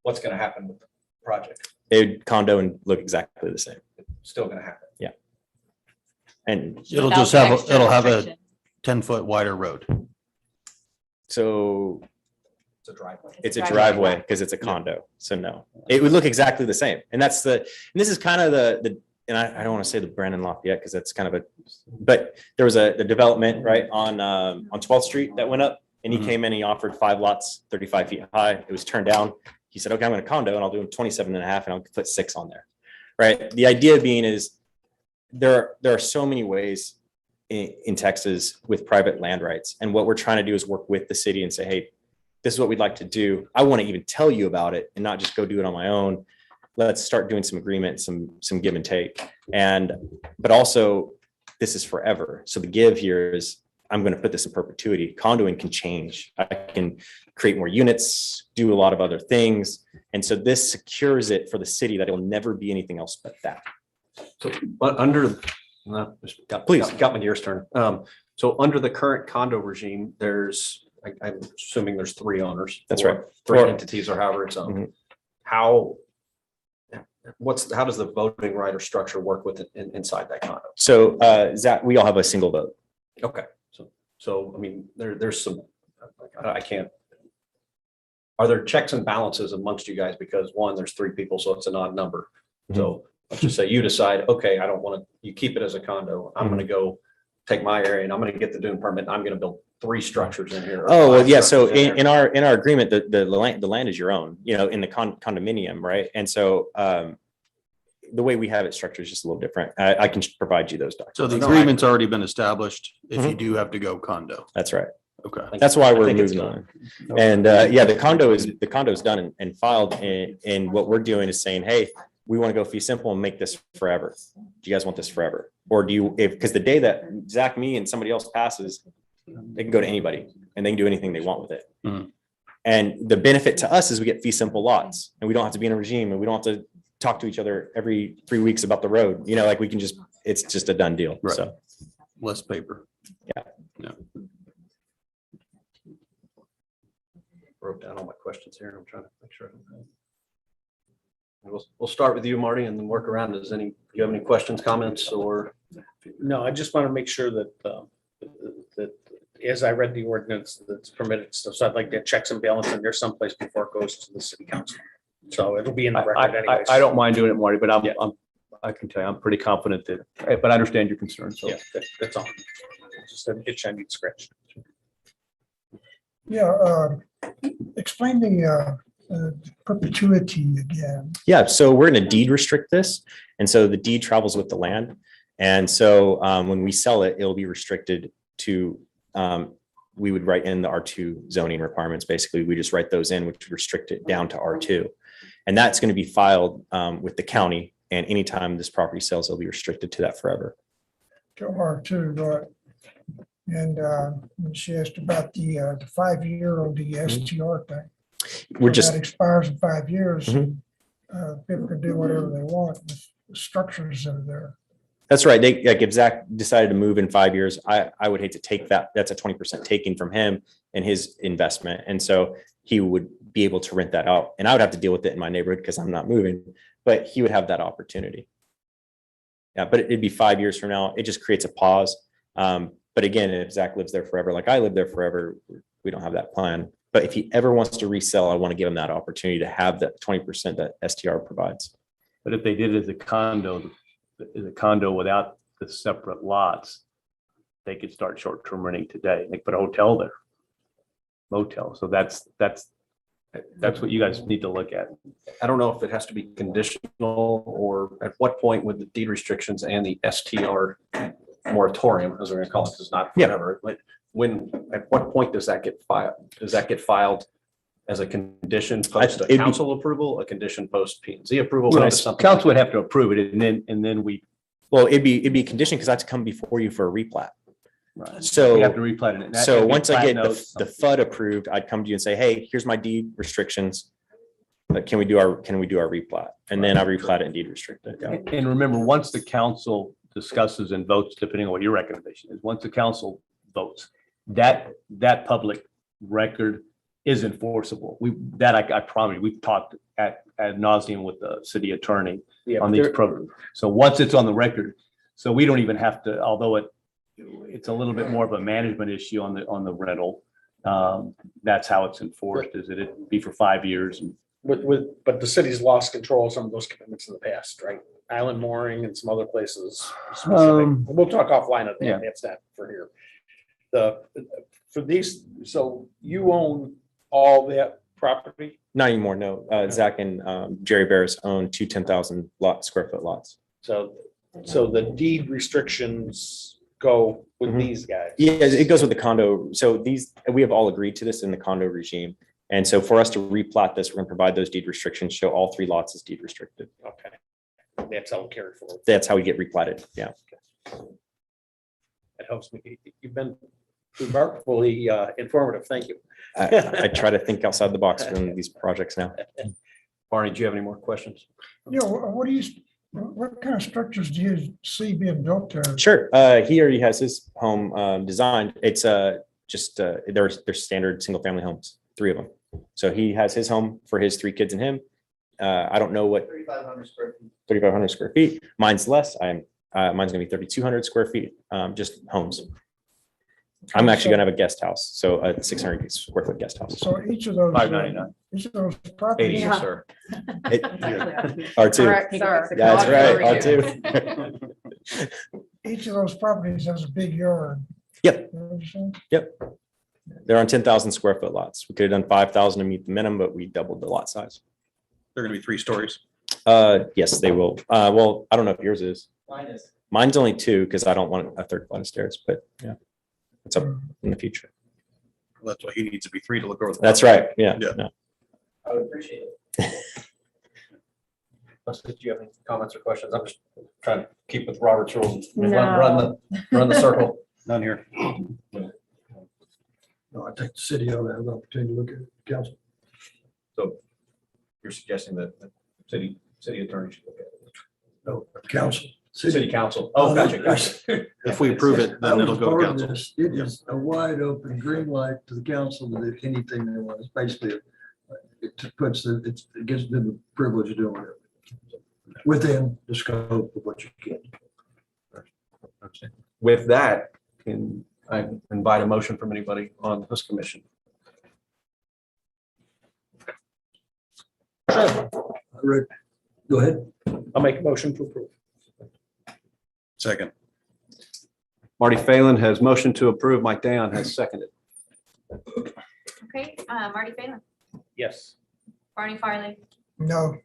what's going to happen with the project? It condo and look exactly the same. It's still going to happen. Yeah. And It'll Without just the have, extra it'll have a restriction. 10-foot wider road. so It's a driveway. it's a driveway because it's a condo. So no, it would look exactly the same. And that's and this is kind of and I don't want to say the Brandon Lafayette because that's kind of but there was a development right on 12th Street that went up and he Mhm. came in, he offered 5 lots, 35 feet high. It was turned down. He said, okay, I'm going to condo and I'll do 27 and a half and I'll put 6 on there. Right. The idea being is there are so many ways in Texas with private land rights. And what we're trying to do is work with the city and say, hey, this is what we'd like to do. I want to even tell you about it and not just go do it on my own. Let's start doing some agreements, some give and take. But also this is forever. So the give here is I'm going to put this in perpetuity. Condoing can change. I can create more units, do a lot of other things. And so this secures it for the city that it'll never be anything else but that. So, but got my gears turned. So under the current condo regime, I'm assuming there's 3 owners. That's or right. 3 Or- entities or however it's owned. Mhm. How does the voting right or structure work with it inside that condo? So Zach, we all have a single vote. Okay, so I mean, there's some, I can't. Are there checks and balances amongst you guys? Because one, there's 3 people, so it's an odd number. So let's just say you decide, okay, I don't want to, you keep it as a condo. I'm going to go take my area and I'm going to get the Dune permit. And I'm going to build 3 structures in here. or Oh, well, 5 yeah. So structures in there. in our agreement, the land is your own, you know, in the condominium, right? And so the way we have it structured is just a little different. I can provide you those documents. So the No, agreement's already been established if you Mhm. do have to go condo. That's right. Okay. That's why I we're think it's moving done. on. And yeah, the condo is done and filed. And what we're doing is saying, hey, we want to go fee simple and make this forever. Do you guys want this forever? Or do you, because the day that Zach, me and somebody else passes, they can go to anybody and they can do anything they want with it. Mhm. And the benefit to us is we get fee simple lots and we don't have to be in a regime and we don't have to talk to each other every 3 weeks about the road. You know, like we can just, it's just a done deal. Right. So. Less paper. Wrote down all my questions here. I'm trying to make sure. We'll start with you, Marty, and then work around. Do you have any questions, comments, or? No, I just want to make sure that, that as I read the ordinance that's permitted stuff, so I'd like to checks and balances in there someplace before it goes to the city council. So it'll be in the record anyways. I don't mind doing it, Marty, but Yeah. I can tell you, I'm pretty confident that, but I understand your concern. So Yeah, that's all. Just an itch I need scratched. Yeah, explain the perpetuity again. Yeah, so we're going to deed restrict this. And so the deed travels with the land. And so when we sell it, it'll be restricted to, we would write in the R2 zoning requirements. Basically, we just write those in, which restrict it down to R2. And that's going to be filed with the county. And anytime this property sells, it'll be restricted to that forever. To R2, but And she asked about the 5 year on the STR thing. We're So just, That expires in 5 years. Mhm. People can do whatever they want with the structures that are there. that's right. They, like, if Zach decided to move in 5 years, I would hate to take that. That's a 20% taking from him and his investment. And so he would be able to rent that out, and I would have to deal with it in my neighborhood because I'm not moving, but he would have that opportunity. Yeah, but it'd be 5 years from now. It just creates a pause. But again, if Zach lives there forever, like I live there forever, we don't have that plan. But if he ever wants to resell, I want to give him that opportunity to have that 20% that STR provides. But if they did it as a condo without the separate lots, they could start short-term renting today. They could put a hotel there. Motel. So that's what you guys need to look at. I don't know if it has to be conditional or at what point would the deed restrictions and the STR moratorium, as we're gonna call it, because it's not Yeah. forever. But when, at what point does that get filed? Does that get filed as a condition post it'd a be- council approval, a condition post P and Z approval? How Well, does something council like would have to approve it and then we Well, it'd be conditioned because I have to come before you for a replat. So- we have to replat it. So once I get notes, the FUD approved, I'd come to you and say, hey, here's my deed restrictions. But can we do our replat? And then I replat it and deed restrict it. Yeah. And remember, once the council discusses and votes, depending on what your recommendation is, once the council votes, that public record is enforceable. I promise you, we've talked ad nauseum with the city attorney Yeah, on but these there- programs. So once it's on the record, so we don't even have to, although it's a little bit more of a management issue on the rental. That's how it's enforced, is that it be for 5 years. And But the city's lost control of some of those commitments in the past, right? Island Mooring and some other places. specific. We'll talk offline of yeah. that. That's not for here. For these, so you own all that property? Not anymore, no. Zach and Jerry Barris own two 10,000 square foot lots. So the deed restrictions go with Mhm. these guys? Yeah, it goes with the condo. So we have all agreed to this in the condo regime. And so for us to replat this, we're going to provide those deed restrictions, show all 3 lots as deed restricted. Okay. That's how we carry forward. That's how we get replatted. Yeah. That helps me. You've been remarkably informative. Thank you. I try to think outside the box on these projects now. Barney, do you have any more questions? You know, what kind of structures do you see being built there? Sure. He already has his home designed. It's just they're standard single family homes, 3 of them. So he has his home for his 3 kids and him. I don't know what 3,500 square feet. 3,500 square feet. Mine's less. Mine's gonna be 3,200 square feet, just homes. I'm actually gonna have a guest house, so a 600 square foot guest house. So each of those. 599. Each of those 80, properties. Yeah. sir. R2. Correct, sir. Yeah, that's right. R2. Each of those properties has a big yard. Yep. You know what I'm saying? They're on 10,000 square foot lots. We could have done 5,000 to meet the minimum, but we doubled the lot size. They're gonna be 3 stories. Yes, they will. Well, I don't know if yours is. Mine is. Mine's only 2 because I don't want a 3rd flight of stairs, but yeah, it's up in the future. Well, that's why he needs to be 3 to look over. the That's property. right. Yeah. Yeah. No. I would appreciate it. Do you have any comments or questions? I'm just trying to keep with Robert's rules. No. Run the circle. None here. No, I think the city ought to have the opportunity to look at it, council. So you're suggesting that the city attorney should look at it? No, council. City council. Oh, gotcha. If we approve it, That then was it'll go part to of council. this. It is a wide open green light to the council to do anything they want. It's basically, it gives them the privilege of doing whatever. Within the scope of what you can. With that, can I invite a motion from anybody on this commission? Rick, go ahead. I'll make a motion to approve. Second. Marty Phelan has motioned to approve. Mike Dayon has seconded. Okay, Marty Phelan, Yes. Barney Farley, No,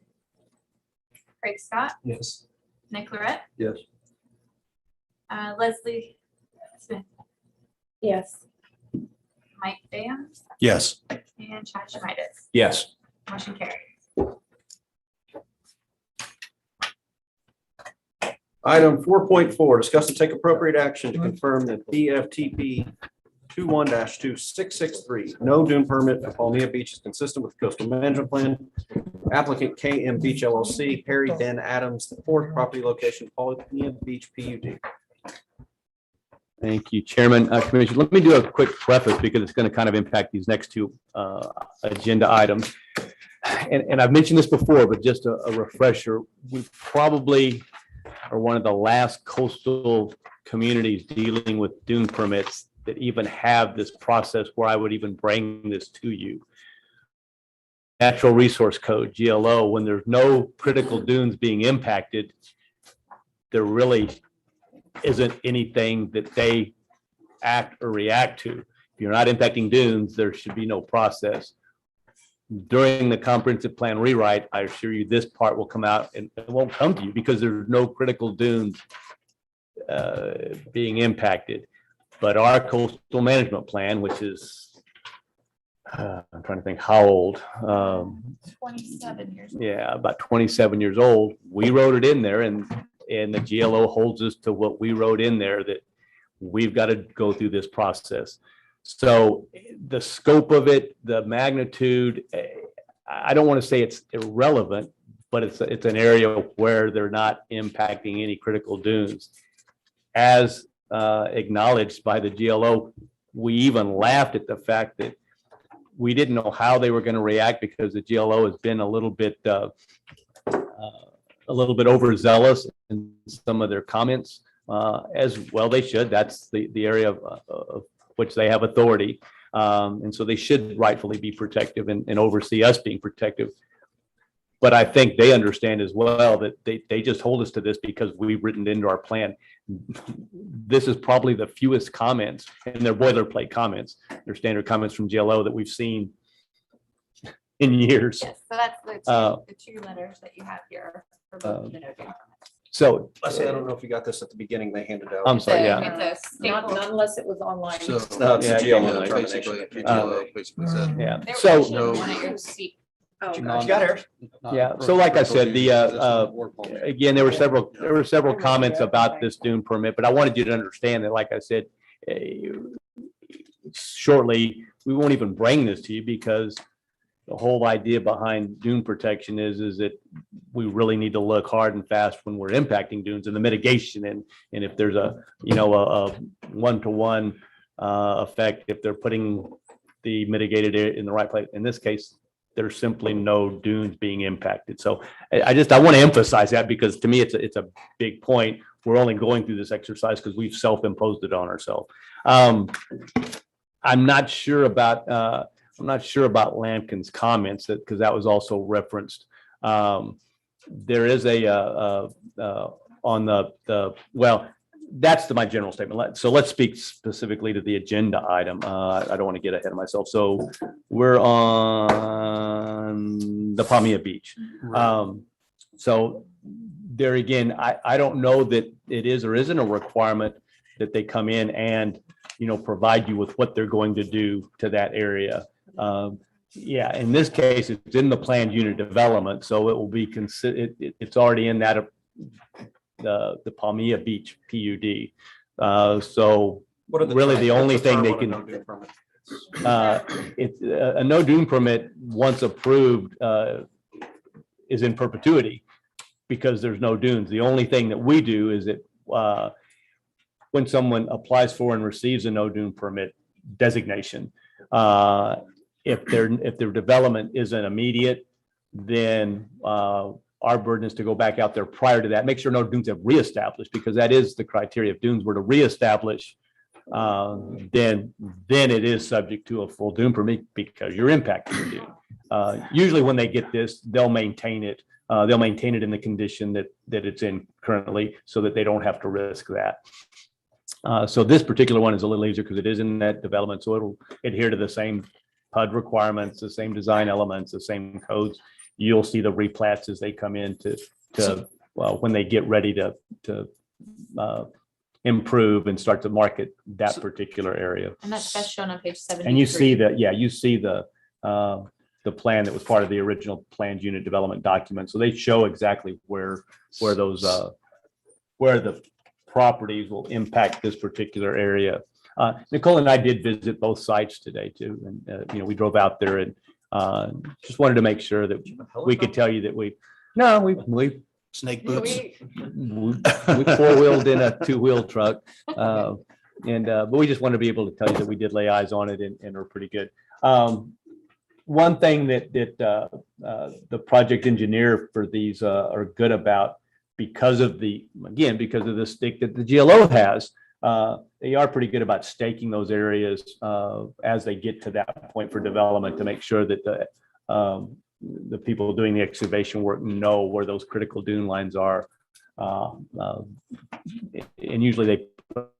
Craig Scott, Yes. Nick Lorette, Yes. Leslie Smith, Yes. Mike Dayan, Yes. and Chad Schmidt. Yes. Motion carried. Item 4.4, discuss and take appropriate action to confirm that BFTP 21-2663, no dune permit for Palmia Beach is consistent with coastal management plan. Applicant KM Beach LLC, Harry Ben Adams, the fourth property location, Palmia Beach PUD. Thank you, Chairman. Commissioner, let me do a quick preface because it's going to kind of impact these next two agenda items. And I've mentioned this before, but just a refresher, we probably are one of the last coastal communities dealing with dune permits that even have this process where I would even bring this to you. Natural Resource Code, GLO, when there's no critical dunes being impacted, there really isn't anything that they act or react to. If you're not impacting dunes, there should be no process. During the comprehensive plan rewrite, I assure you this part will come out and it won't come to you because there's no critical dunes being impacted. But our coastal management plan, which is, I'm trying to think how old. 27 years old. Yeah, about 27 years old. We wrote it in there and the GLO holds us to what we wrote in there, that we've got to go through this process. So the scope of it, the magnitude, I don't want to say it's irrelevant, but it's an area where they're not impacting any critical dunes. As acknowledged by the GLO, we even laughed at the fact that we didn't know how they were going to react because the GLO has been a little bit overzealous in some of their comments, as well they should. That's the area of which they have authority. And so they should rightfully be protective and oversee us being protective. But I think they understand as well that they just hold us to this because we've written it into our plan. This is probably the fewest comments, and they're boilerplate comments. They're standard comments from GLO that we've seen in years. Yes, so that's the two letters that you have here for both the no dune permits. So Leslie, I don't know if you got this at the beginning, they handed out. I'm sorry, yeah. It's a Not staple. unless it was online. So. No, it's a Yeah, GLO yeah, determination. basically, GLO basically said. Yeah. There So was actually one at your seat. Oh, You got yours? yeah. So like I said, again, there were several comments about this dune permit, but I wanted you to understand that, like I said, shortly, we won't even bring this to you because the whole idea behind dune protection is that we really need to look hard and fast when we're impacting dunes and the mitigation and if there's a one-to-one effect, if they're putting the mitigated in the right place. In this case, there's simply no dunes being impacted. So I want to emphasize that because to me, it's a big point. We're only going through this exercise because we've self-imposed it on ourselves. I'm not sure about Lampkin's comments because that was also referenced. There is on well, that's my general statement. So let's speak specifically to the agenda item. I don't want to get ahead of myself. So we're on the Palmia Beach. So there again, I don't know that it is or isn't a requirement that they come in and, provide you with what they're going to do to that area. Yeah, in this case, it's in the planned unit development, so it will be considered, it's already in that the Palmia Beach PUD. So really the only thing they can, it's a no dune permit once approved is in perpetuity because there's no dunes. The only thing that we do is that when someone applies for and receives a no dune permit designation, if their development isn't immediate, then our burden is to go back out there prior to that, make sure no dunes have reestablished, because that is the criteria. If dunes were to reestablish, then it is subject to a full dune permit because you're impacting the dune. Usually when they get this, they'll maintain it. They'll maintain it in the condition that it's in currently so that they don't have to risk that. So this particular one is a little easier because it is in that development. So it'll adhere to the same PUD requirements, the same design elements, the same codes. You'll see the replats as they come in when they get ready to improve and start to market that particular area. And that's shown on page 73. And you see that, you see the plan that was part of the original planned unit development document. So they show exactly where those where the properties will impact this particular area. Nicole and I did visit both sites today too. And, we drove out there and just wanted to make sure that we could tell you that we Snake Yeah, boots. we four-wheeled in a two-wheel truck. But we just wanted to be able to tell you that we did lay eyes on it and are pretty good. One thing that the project engineer for these are good about, because of the stick that the GLO has, they are pretty good about staking those areas as they get to that point for development, to make sure that the people doing the excavation work know where those critical dune lines are. And usually they put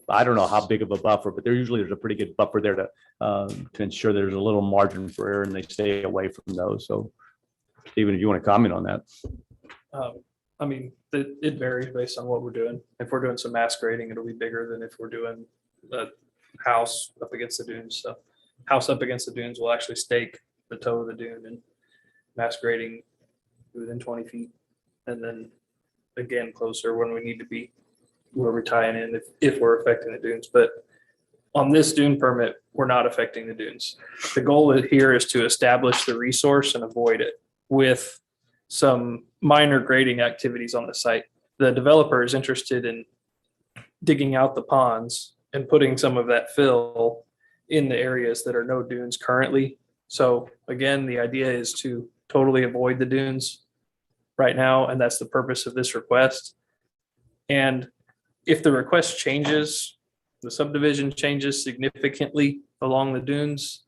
I don't know how big of a buffer, but there's a pretty good buffer there to ensure there's a little margin for error and they stay away from those. So Stephen, if you want to comment on that. I mean, it varies based on what we're doing. If we're doing some mass grading, it'll be bigger than if we're doing a house up against the dunes. So house up against the dunes will actually stake the toe of the dune, and mass grading within 20 feet. And then again, closer when we need to be, where we're tying in if we're affecting the dunes. But on this dune permit, we're not affecting the dunes. The goal here is to establish the resource and avoid it with some minor grading activities on the site. The developer is interested in digging out the ponds and putting some of that fill in the areas that are no dunes currently. So again, the idea is to totally avoid the dunes right now, and that's the purpose of this request. And if the request changes, the subdivision changes significantly along the dunes,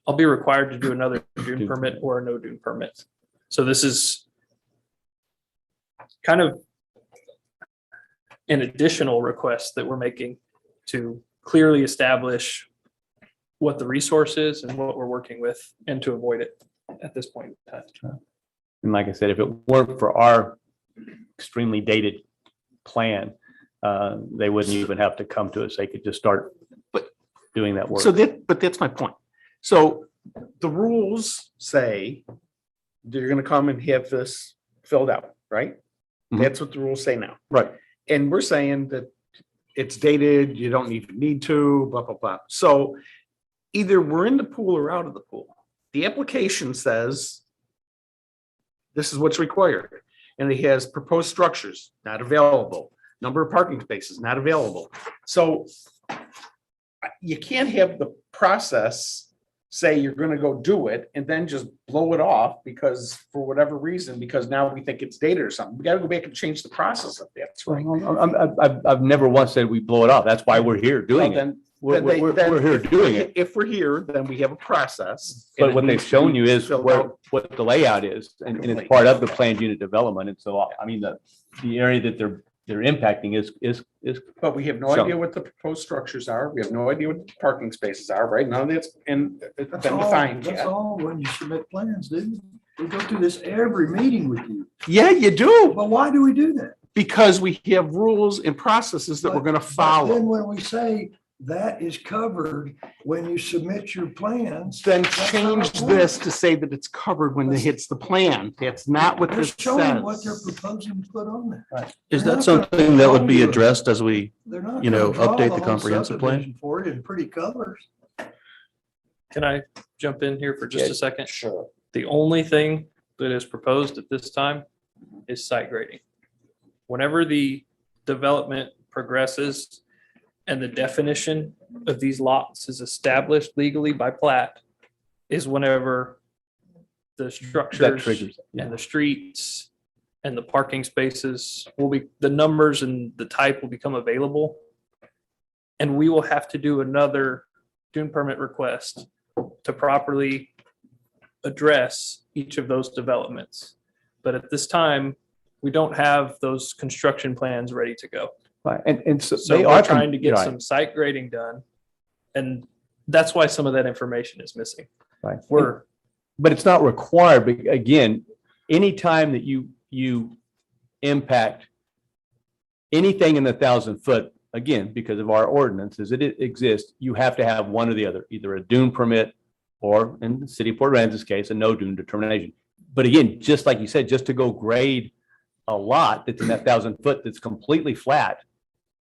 I'll be required to do another dune permit or a no dune permit. So this is kind of an additional request that we're making to clearly establish what the resource is and what we're working with, and to avoid it at this point in time. And like I said, if it weren't for our extremely dated plan, they wouldn't even have to come to us. They could just start doing that work. But that's my point. So the rules say you're going to come and have this filled out, right? Mhm. That's what the rules say now. Right. And we're saying that it's dated, you don't even need to, blah, blah, blah. So either we're in the pool or out of the pool. The application says this is what's required. And it has proposed structures not available, number of parking spaces not available. So you can't have the process say you're going to go do it and then just blow it off because for whatever reason, because now we think it's dated or something. We got to go back and change the process of that. That's right. I've never once said we blow it off. That's why we're here doing it. We're here doing it. If we're here, then we have a process. But what they've shown you is what the layout is, and it's part of the planned unit development. And so, I mean, the area that they're impacting is. But we have no idea what the proposed structures are. We have no idea what the parking spaces are, right? None of that's been defined That's yet. all when you submit plans, dude. We go through this every meeting with you. Yeah, you do. But why do we do that? Because we have rules and processes that we're going to But then follow. when we say that is covered when you submit your plans. Then that's change not right. this to say that it's covered when it hits the plan. That's not what They're this showing what they're says. proposing to put on there. Is They're that not gonna something that would be draw you- addressed as we, They're not you know, gonna draw update the whole comprehensive plan? subdivision for it in pretty colors. Can I jump in here for just Yeah, a second? Sure. The only thing that is proposed at this time is site grading. Whenever the development progresses and the definition of these lots is established legally by plat, is whenever the That structures triggers. and the streets and the parking spaces will be, the numbers and the type will become available. And we will have to do another dune permit request to properly address each of those developments. But at this time, we don't have those construction plans ready to go. Right. And so So they we're are trying to get right. some site grading done. And that's why some of that information is missing. Right. But it's not required. But again, anytime that you impact anything in the 1,000-foot, again, because of our ordinances, it exists, you have to have one or the other, either a dune permit or, in the city of Port Aransas case, a no dune determination. But again, just like you said, just to go grade a lot that's in that 1,000 foot that's completely flat,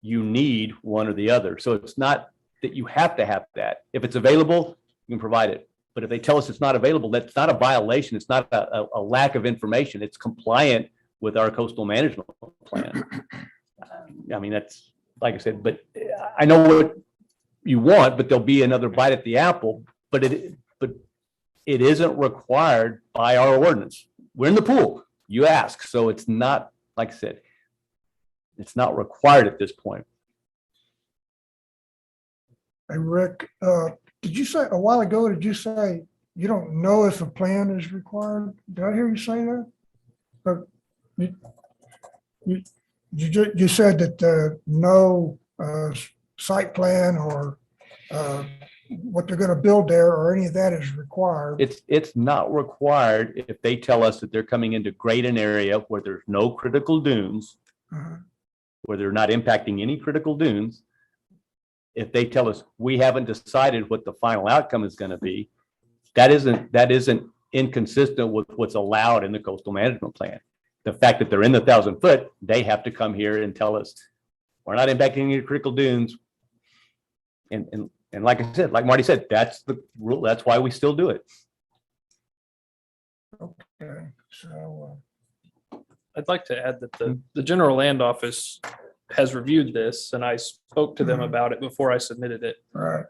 you need one or the other. So it's not that you have to have that. If it's available, you can provide it. But if they tell us it's not available, that's not a violation. It's not a lack of information. It's compliant with our coastal management plan. I mean, that's, like I said, but I know what you want, but there'll be another bite at the apple, but it isn't required by our ordinance. We're in the pool, you ask. So it's not, like I said, it's not required at this point. Hey, Rick, did you say, a while ago, did you say you don't know if a plan is required? Did I hear you say that? But you said that no site plan or what they're gonna build there or any of that is required. It's not required if they tell us that they're coming in to grade an area where there's no critical dunes, where they're not impacting any critical dunes. If they tell us we haven't decided what the final outcome is going to be, that isn't inconsistent with what's allowed in the coastal management plan. The fact that they're in the 1,000 foot, they have to come here and tell us we're not impacting any critical dunes. And like I said, like Marty said, that's the rule. That's why we still do it. Okay, so. I'd like to add that the general land office has reviewed this, and I spoke to them about it before I submitted it. Right.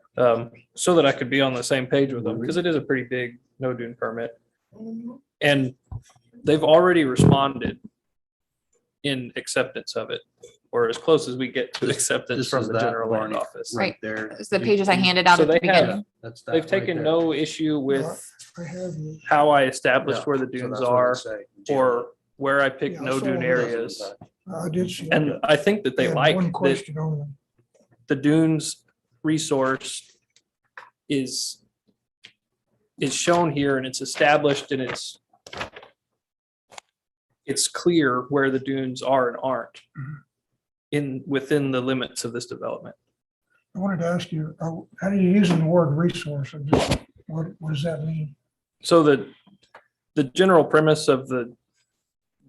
So that I could be on the same page with them, because it is a pretty big no dune permit. And they've already responded in acceptance of it, or as close as we get to acceptance from the general land office. Right. There. It's the pages I handed out So at the they have, beginning. That's that they've right taken there. no issue with I have you. how I established Yeah, where the so dunes that's what are, it say. or where I picked Yeah, I no saw dune that. areas. I did see. And that. I think that I they had like one that question on them. the dunes resource is shown here, and it's established, and it's clear where the dunes are and aren't within the limits of this development. I wanted to ask you, how do you use the word resource? What does that mean? So the general premise of the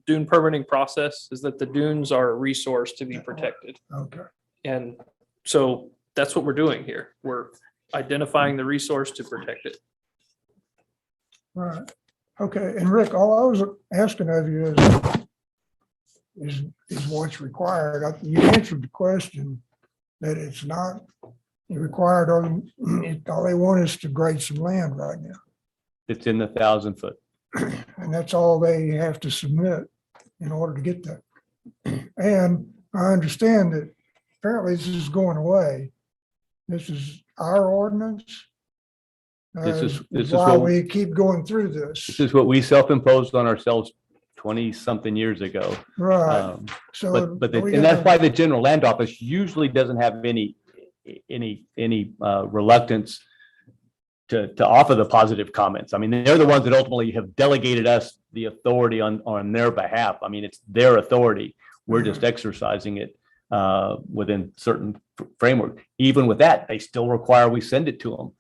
dune permitting process is that the dunes are a resource to be protected. Okay. And so that's what we're doing here. We're identifying the resource to protect it. Right. Okay. And Rick, all I was asking of you is what's required. You answered the question that it's not required. All they want is to grade some land right now. It's in the 1,000 foot. And that's all they have to submit in order to get that. And I understand that apparently this is going away. This is our ordinance. This is Why what- we keep going through this. This is what we self-imposed on ourselves 20-something years ago. Right. So. But we and that's gotta- why the general land office usually doesn't have any reluctance to offer the positive comments. I mean, they're the ones that ultimately have delegated us the authority on their behalf. I mean, it's their authority. We're just exercising it within certain framework. Even with that, they still require we send it to them.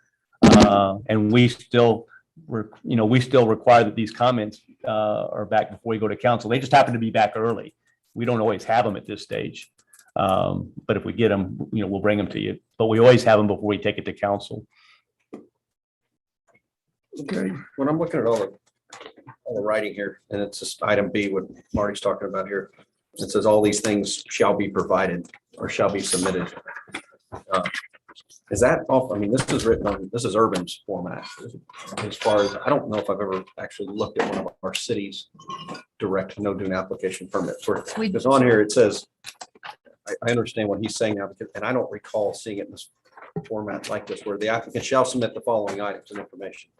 And we still require that these comments are back before we go to council. They just happen to be back early. We don't always have them at this stage. But if we get them, we'll bring them to you. But we always have them before we take it to council. Okay. When I'm looking at all the writing here, and it's just item B, what Marty's talking about here, it says all these things shall be provided or shall be submitted. Is that off? I mean, this is written on, this is Urban's format. As far as, I don't know if I've ever actually looked at one of our cities' direct no dune application permits. Because on here, it says, I understand what he's saying now, and I don't recall seeing it in this format like this, where the applicant shall submit the following items and information.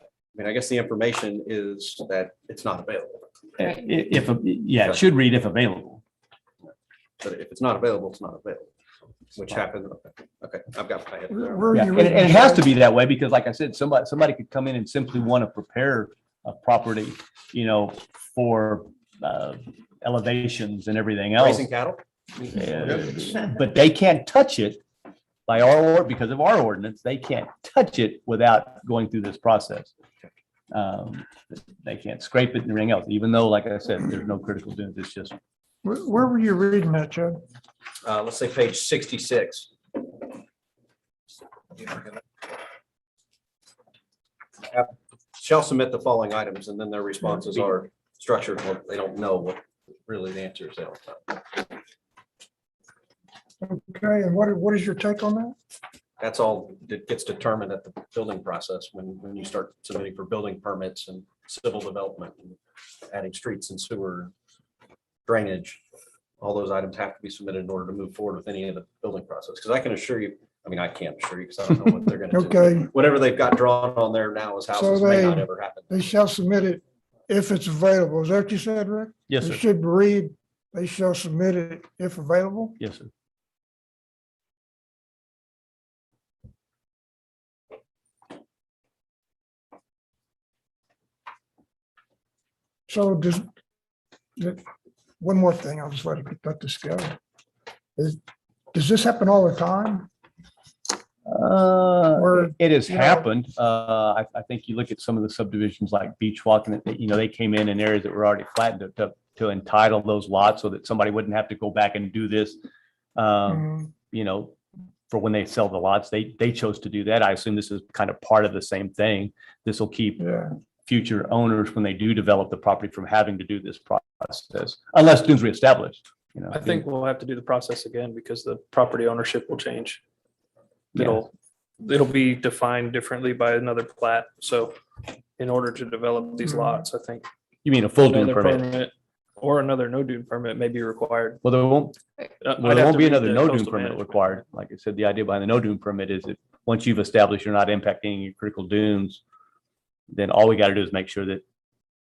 I mean, I guess the information is that it's not available. It should read if available. But if it's not available, it's not available, which happened. Okay, I've got my head. Where Yeah, you and reading it has to from? be that way because like I said, somebody could come in and simply want to prepare a property, for elevations and everything else. Raising cattle? But they can't touch it because of our ordinance, they can't touch it without going through this process. They can't scrape it and everything else, even though, like I said, there's no critical dunes. It's just, Where were you reading that, Chad? Let's say page 66. Shall submit the following items, and then their responses are structured. Well, they don't know what really the answer is. They don't know. Okay, and what is your take on that? That's all that gets determined at the building process when you start submitting for building permits and civil development and adding streets and sewer, drainage. All those items have to be submitted in order to move forward with any of the building process. Because I can assure you, I mean, I can't assure you because I don't know what they're going to do. Okay. Whatever they've got drawn on there now as houses may not ever happen. They shall submit it if it's available. Is that what you said, Rick? yes, It sir. should read, they shall submit it if available. Yes, sir. So one more thing, I'll just let this go. Does this happen all the time? Or, It has you know- happened. I think you look at some of the subdivisions like Beach Walk, and they came in areas that were already flattened to entitle those lots so that somebody wouldn't have to go back and do this. For when they sell the lots, they chose to do that. I assume this is kind of part of the same thing. This will keep Yeah, future owners, when they do develop the property, from having to do this process, unless dunes reestablished. I think we'll have to do the process again because the property ownership will change. Yeah. It'll be defined differently by another plat. So in order to develop these lots, I think You mean a full dune another permit? permit or another no dune permit may be required. Well, there won't I'd Well, there have won't to be read another the no dune coastal permit management. required. Like I said, the idea behind the no dune permit is that once you've established you're not impacting your critical dunes, then all we got to do is make sure that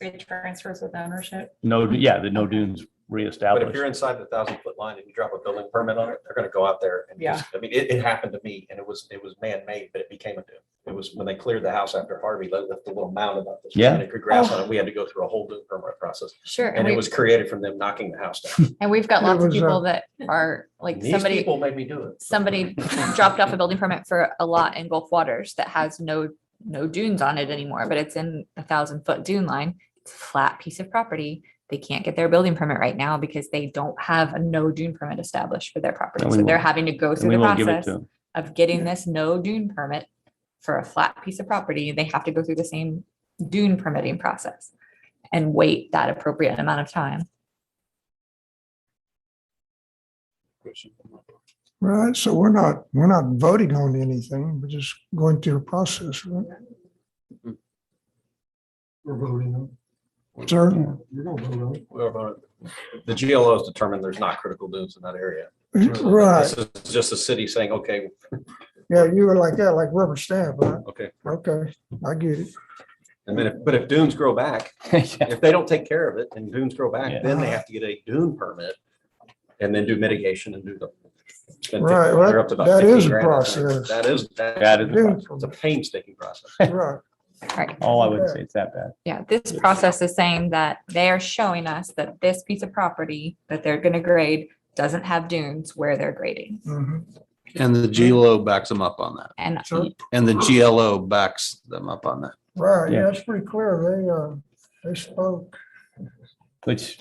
It transfers with ownership. the no dunes But if reestablished. you're inside the 1,000-foot line and you drop a building permit on it, they're going to go out there and I mean, it happened to me and it was man-made, but it became a dune. It was when they cleared the house after Harvey, they left a little mound about this. Yeah. Good grass on it. We had to go through a whole dune permit process. Sure. And it was created from them knocking the house down. And we've got It lots of was, people that are like These somebody people made me do it. somebody dropped off a building permit for a lot in Gulf Waters that has no dunes on it anymore, but it's in 1,000-foot dune line. It's a flat piece of property. They can't get their building permit right now because they don't have a no dune permit established for their property. And we So they're won't- having to go And through we the won't give it process to them. of getting this no dune permit for a flat piece of property. They have to go through the same dune permitting process and wait that appropriate amount of time. right. So we're not voting on anything. We're just going through the process, right? We're voting on. Sir? You're gonna vote on it. Whoever- The GLO has determined there's not critical dunes in that area. Right. This is just a city saying, okay, Yeah, you were like that, like rubber stamp, right? okay. Okay, I get it. And then, but if dunes grow back, if they don't take care of it and dunes grow back, Yeah. then they have to get a dune permit and then do mitigation and do the. spend Right, 50 well, they're up to about that 50 is a grand, I think. process. That is, That is, Dune it's a painstaking process. Right. Right. oh, I wouldn't say it's that bad. Yeah, this process is saying that they are showing us that this piece of property that they're gonna grade doesn't have dunes where they're grading. Mhm. And the GLO backs them up on that. And Sure. And the GLO backs them up on that. Right, Yeah. yeah, it's pretty clear. They spoke. Which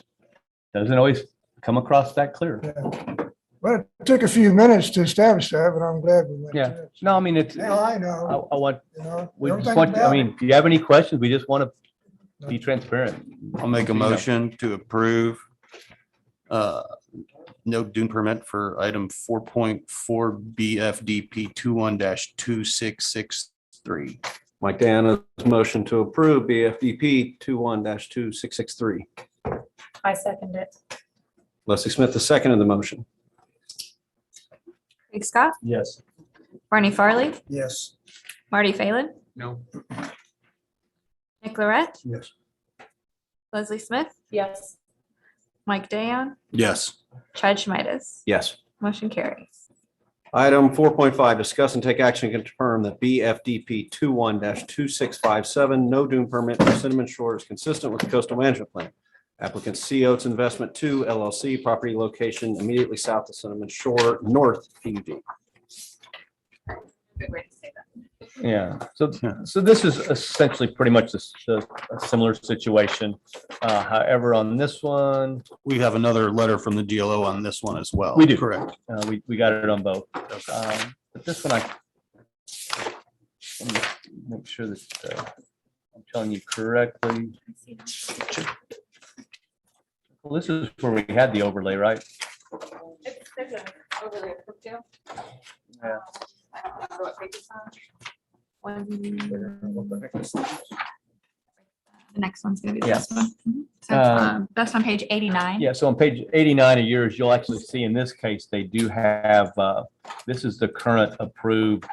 doesn't always come across that clear. Yeah. But it took a few minutes to establish that, but I'm glad we went. Yeah. to it. No, I mean, it's, Now I know, I want, you know. we just everything want, I about mean, it. if you have any questions, we just want to be transparent. I'll make a motion to approve no dune permit for item 4.4 BFDP 21-2663. Mike Diana's motion to approve BFDP 21-2663. I second it. Leslie Smith, the second of the motion. Craig Scott, Yes. Barney Farley, Yes. Marty Phelan, No. Nick Lorette, Yes. Leslie Smith, Yes. Mike Dayon, Yes. Chad Schmidas. Yes. Motion carries. Item 4.5, discuss and take action to confirm that BFDP 21-2657, no dune permit for Cinnamon Shore is consistent with the coastal management plan. Applicant C Oats Investment 2 LLC, property location immediately south of Cinnamon Shore, north PUD. Good way to say that. Yeah, so this is essentially pretty much a similar situation. However, on this one, We have another letter from the GLO on this one as well. We do. Correct. we got it on both. But this one, let me make sure that I'm telling you correctly. Well, this is where we had the overlay, right? Yeah. The next one's gonna be Yeah. this one. So that's on page 89. Yeah, so on page 89 of yours, you'll actually see in this case, they do have, this is the current approved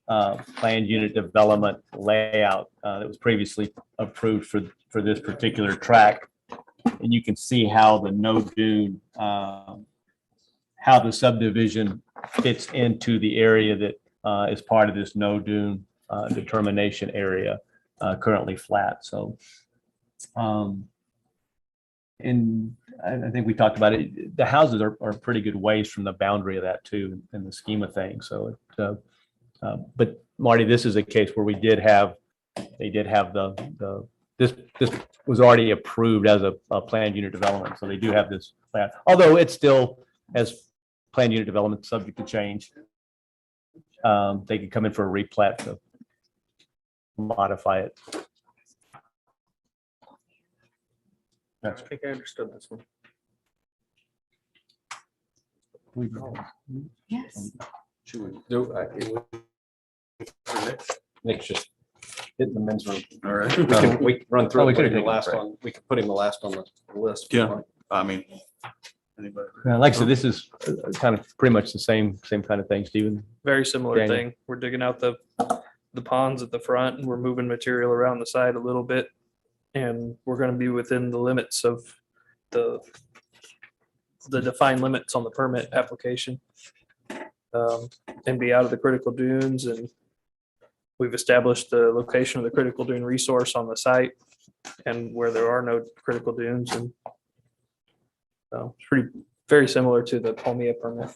planned unit development layout that was previously approved for this particular track. And you can see how the no dune, how the subdivision fits into the area that is part of this no dune determination area, currently flat. So, and I think we talked about it. The houses are pretty good ways from the boundary of that too, in the scheme of things. So, but Marty, this is a case where they did have this was already approved as a planned unit development. So they do have this plan, although it's still as planned unit development subject to change. They can come in for a replat to modify it. I think I understood this one. Yes. Should we do? Nick's just hitting the men's room. All right. We can run through. Oh, we it, could've put him the taken a last break. one. We could put him the last on the list. Yeah. I mean. Anybody? Like I said, this is kind of pretty much the same kind of thing, Stephen. Very similar Daniel. thing. We're digging out the ponds at the front and we're moving material around the side a little bit. And we're gonna be within the limits of the defined limits on the permit application. And be out of the critical dunes, and we've established the location of the critical dune resource on the site and where there are no critical dunes, and so it's pretty, very similar to the Palmia permit.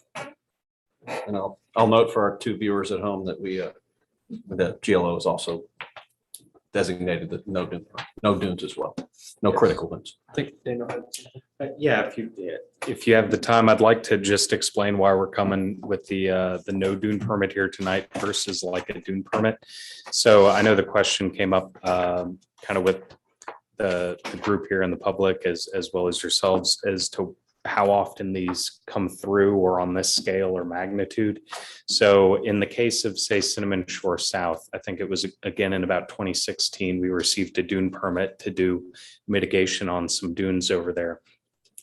And I'll note for our two viewers at home that the GLO is also designated that no dunes as well, no critical dunes. I think they know. Yeah, if you have the time, I'd like to just explain why we're coming with the no dune permit here tonight versus like a dune permit. So I know the question came up kind of with the group here in the public as well as yourselves as to how often these come through or on this scale or magnitude. So in the case of, say, Cinnamon Shore South, I think it was again in about 2016, we received a dune permit to do mitigation on some dunes over there.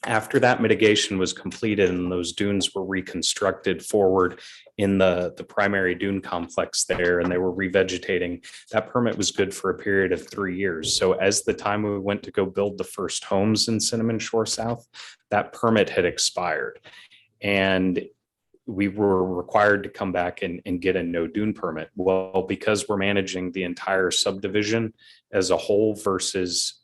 After that mitigation was completed and those dunes were reconstructed forward in the primary dune complex there, and they were revegetating, that permit was good for a period of 3 years. So as the time we went to go build the first homes in Cinnamon Shore South, that permit had expired. And we were required to come back and get a no dune permit. Well, because we're managing the entire subdivision as a whole versus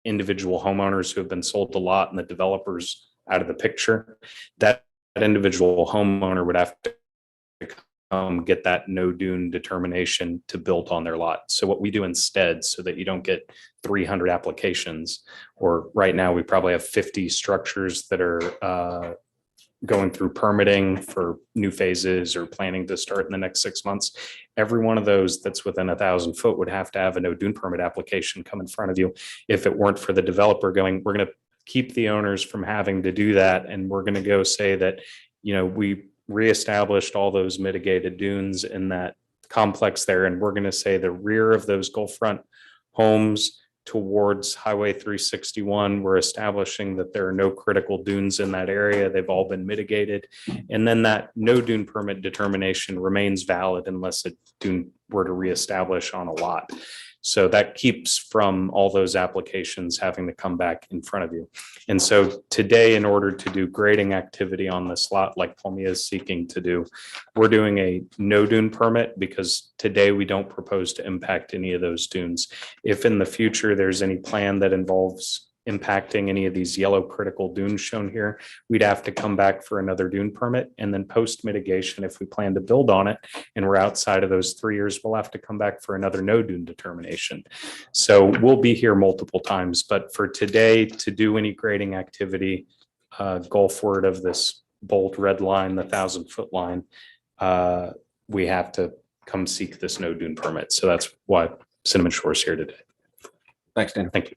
individual homeowners who have been sold the lot and the developers out of the picture, that individual homeowner would have to get that no dune determination to build on their lot. So what we do instead, so that you don't get 300 applications, or right now we probably have 50 structures that are going through permitting for new phases or planning to start in the next 6 months. Every one of those that's within 1,000 foot would have to have a no dune permit application come in front of you. If it weren't for the developer going, we're going to keep the owners from having to do that. And we're going to go say that, we reestablished all those mitigated dunes in that complex there. And we're going to say the rear of those Gulf front homes towards Highway 361, we're establishing that there are no critical dunes in that area. They've all been mitigated. And then that no dune permit determination remains valid unless a dune were to reestablish on a lot. So that keeps from all those applications having to come back in front of you. And so today, in order to do grading activity on this lot, like Palmia is seeking to do, we're doing a no dune permit because today we don't propose to impact any of those dunes. If in the future there's any plan that involves impacting any of these yellow critical dunes shown here, we'd have to come back for another dune permit, and then post mitigation, if we plan to build on it and we're outside of those 3 years, we'll have to come back for another no dune determination. So we'll be here multiple times, but for today, to do any grading activity Gulfward of this bold red line, the 1,000-foot line, we have to come seek this no dune permit. So that's why Cinnamon Shore is here today. Thanks, Dan. Thank you.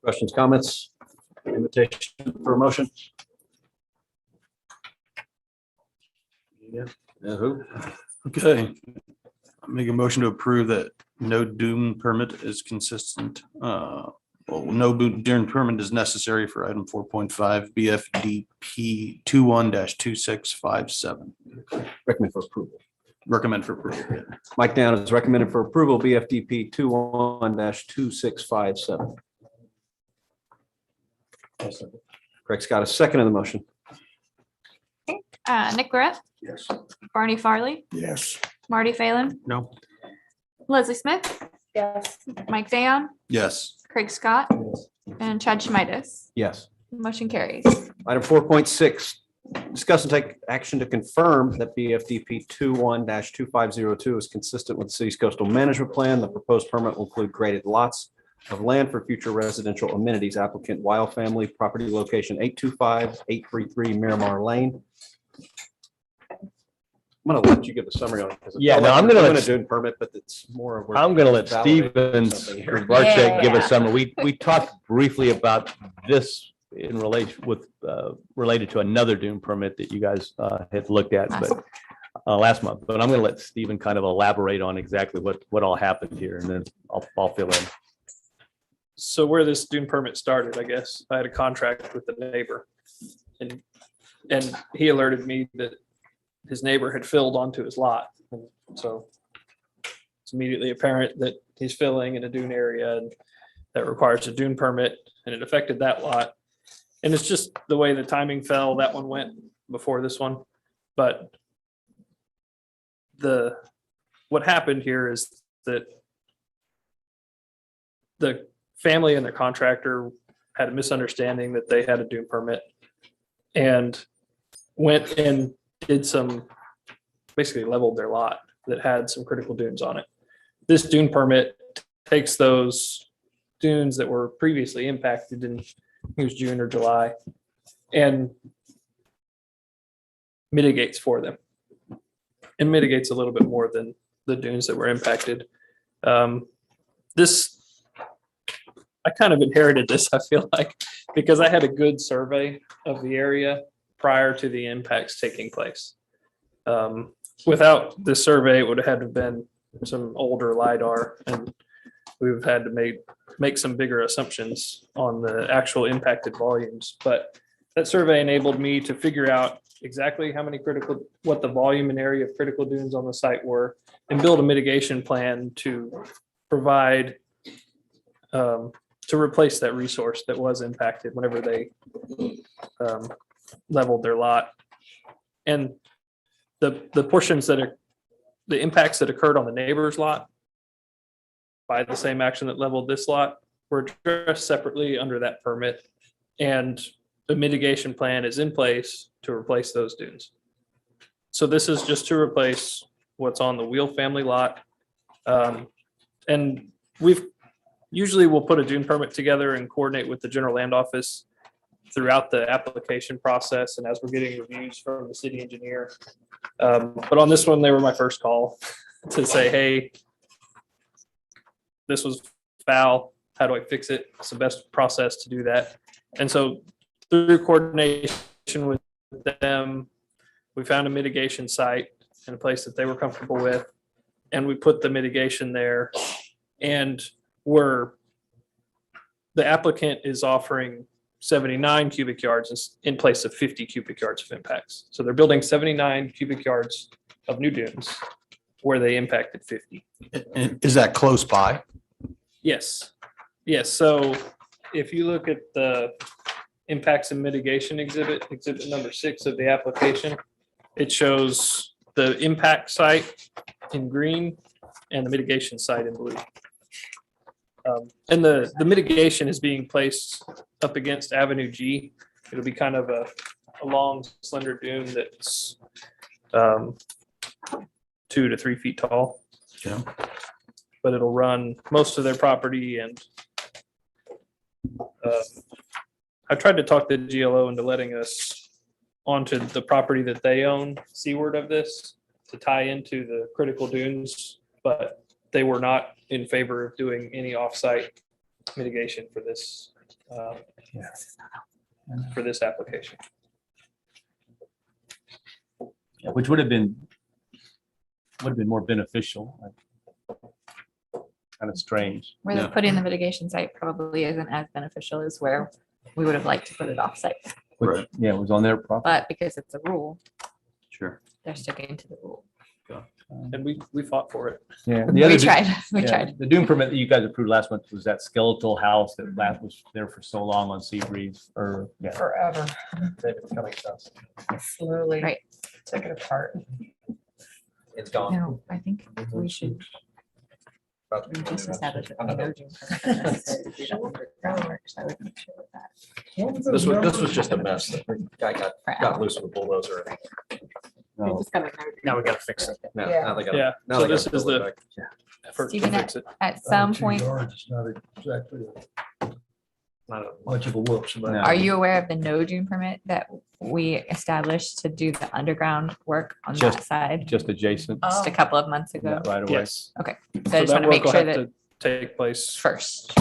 Questions, comments, invitation for a motion? Yeah, who? Okay. Make a motion to approve that no Dune permit is consistent. No Dune permit is necessary for item 4.5 BFDP 21-2657. Recommend for approval. Recommend for approval. Yeah. Mike Down is recommended for approval, BFDP 21-2657. Craig Scott, a second in the motion. Nick Barrett, Yes. Barney Farley, Yes. Marty Phelan, No. Leslie Smith, Yes. Mike Zayon, Yes. Craig Scott, and Chad Schmidas. Yes. Motion carries. Item 4.6, discuss and take action to confirm that BFDP 21-2502 is consistent with the city's coastal management plan. The proposed permit will include graded lots of land for future residential amenities. Applicant Weil Family, property location 825-833 Miramar Lane. I'm gonna let you give the summary on it. 'cause it Yeah, felt no, like I'm we're gonna doing let- a Dune permit, but it's more. of we're I'm going to let validating Stevens something here. Barczyk give Yeah. us some. We talked briefly about this in relation with, related to another Dune permit that you guys had looked at, but last month. But I'm going to let Stephen kind of elaborate on exactly what all happened here, and then I'll fill in. So where this dune permit started, I guess, I had a contract with the neighbor. And he alerted me that his neighbor had filled onto his lot. And so it's immediately apparent that he's filling in a dune area and that requires a dune permit, and it affected that lot. And it's just the way the timing fell, that one went before this one. But what happened here is that the family and their contractor had a misunderstanding that they had a dune permit and went and did basically leveled their lot that had some critical dunes on it. This dune permit takes those dunes that were previously impacted in, it was June or July, and mitigates for them. And mitigates a little bit more than the dunes that were impacted. I kind of inherited this, I feel like, because I had a good survey of the area prior to the impacts taking place. Without this survey, it would have had to have been some older LiDAR, and we've had to make some bigger assumptions on the actual impacted volumes. But that survey enabled me to figure out exactly what the volume and area of critical dunes on the site were, and build a mitigation plan to provide to replace that resource that was impacted whenever they leveled their lot. And the portions that are the impacts that occurred on the neighbor's lot by the same action that leveled this lot were addressed separately under that permit. And the mitigation plan is in place to replace those dunes. So this is just to replace what's on the Wheel family lot. And we'll put a dune permit together and coordinate with the general land office throughout the application process and as we're getting reviews from the city engineer. But on this one, they were my first call to say, hey, this was foul. How do I fix it? It's the best process to do that. And so through coordination with them, we found a mitigation site in a place that they were comfortable with. And we put the mitigation there, and the applicant is offering 79 cubic yards in place of 50 cubic yards of impacts. So they're building 79 cubic yards of new dunes where they impacted 50. And is that close by? Yes. Yes. So if you look at the impacts and mitigation exhibit number 6 of the application, it shows the impact site in green and the mitigation site in blue. And the mitigation is being placed up against Avenue G. It'll be kind of a long slender dune that's 2 to 3 feet tall. Yeah. But it'll run most of their property and I tried to talk the GLO into letting us onto the property that they own seaward of this to tie into the critical dunes, but they were not in favor of doing any offsite mitigation for this application. Which would have been more beneficial. Kind of strange. Where they're putting the mitigation site probably isn't as beneficial as where we would have liked to put it off site. Right. Yeah, it was on their property. But because it's a rule, Sure. they're sticking to the rule. And we fought for it. Yeah. We tried, we Yeah, tried. The Dune permit that you guys approved last month was that skeletal house that was there for so long on Seabreeze or, yeah. Forever, David Cummings house. slowly. Right. Took it apart. It's gone. No, I think we should. We just established that we know Dune permit is necessary to do that groundworks. I would make sure of that. This was just a mess. The guy got loose with a bulldozer. We just gotta know. Now we gotta fix it. Now Yeah. now they gotta- Yeah, now so they this gotta is build the it back. effort to Steven, fix it. At some 2 point, yards, it's not exactly Not a- much of a whoops. No. are you aware of the no Dune permit that we established to do the underground work on that side Just adjacent. just a couple of months ago? Right away. Yes. So I So just that want to work make will sure have that to take place. first.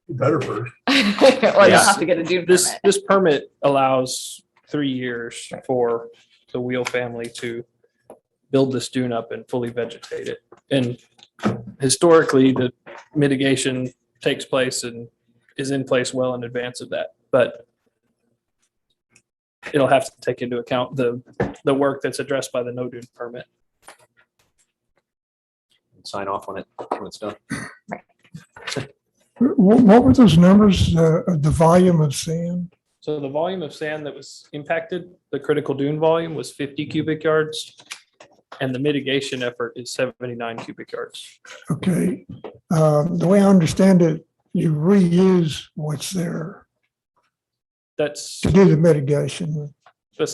Better first. Or they'll Yes. have to get a Dune This, permit. this permit allows 3 years for the Wheel family to build this dune up and fully vegetate it. And historically, the mitigation takes place and is in place well in advance of that. But it'll have to take into account the work that's addressed by the no dune permit. Sign off on it when it's done. What were those numbers, the volume of sand? So the volume of sand that was impacted, the critical dune volume was 50 cubic yards. And the mitigation effort is 79 cubic yards. Okay, the way I understand it, you reuse what's there That's to do the mitigation.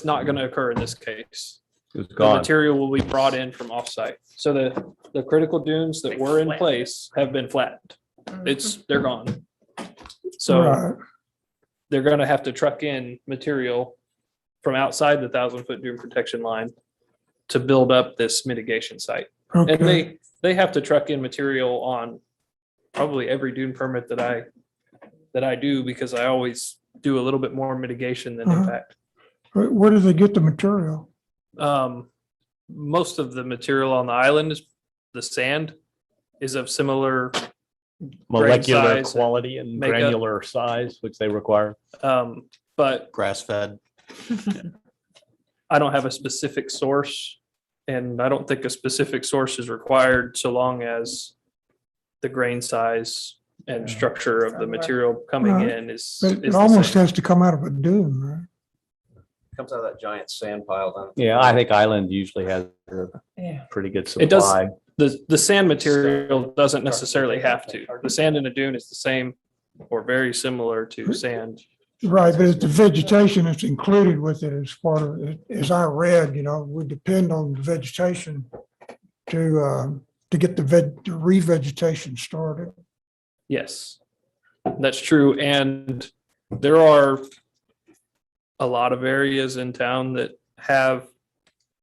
not going to occur in this case. It was The gone. material will be brought in from offsite. So the critical dunes that were in place have been flattened. They're gone. So Right. they're going to have to truck in material from outside the 1,000-foot dune protection line to build up this mitigation site. And Okay, they have to truck in material on probably every dune permit that I do, because I always do a little bit more mitigation than Uh-huh. impact. where do they get the material? Most of the material on the island is the sand is of similar, Molecular size, quality and makeup. granular size, which they require. but Grass fed. I don't have a specific source, and I don't think a specific source is required so long as the grain size and structure of the material coming Right. in is. But is it the almost same. has to come out of a dune, right? Comes out of that giant sand pile down. Yeah, I think Island usually has a Yeah. pretty good It does. supply. The sand material doesn't necessarily have to. The sand in a dune is the same or very similar to sand. Right, but it's the vegetation that's included with it as part of it. As I read, we depend on the vegetation to get the revegetation started. Yes, that's true. And there are a lot of areas in town that have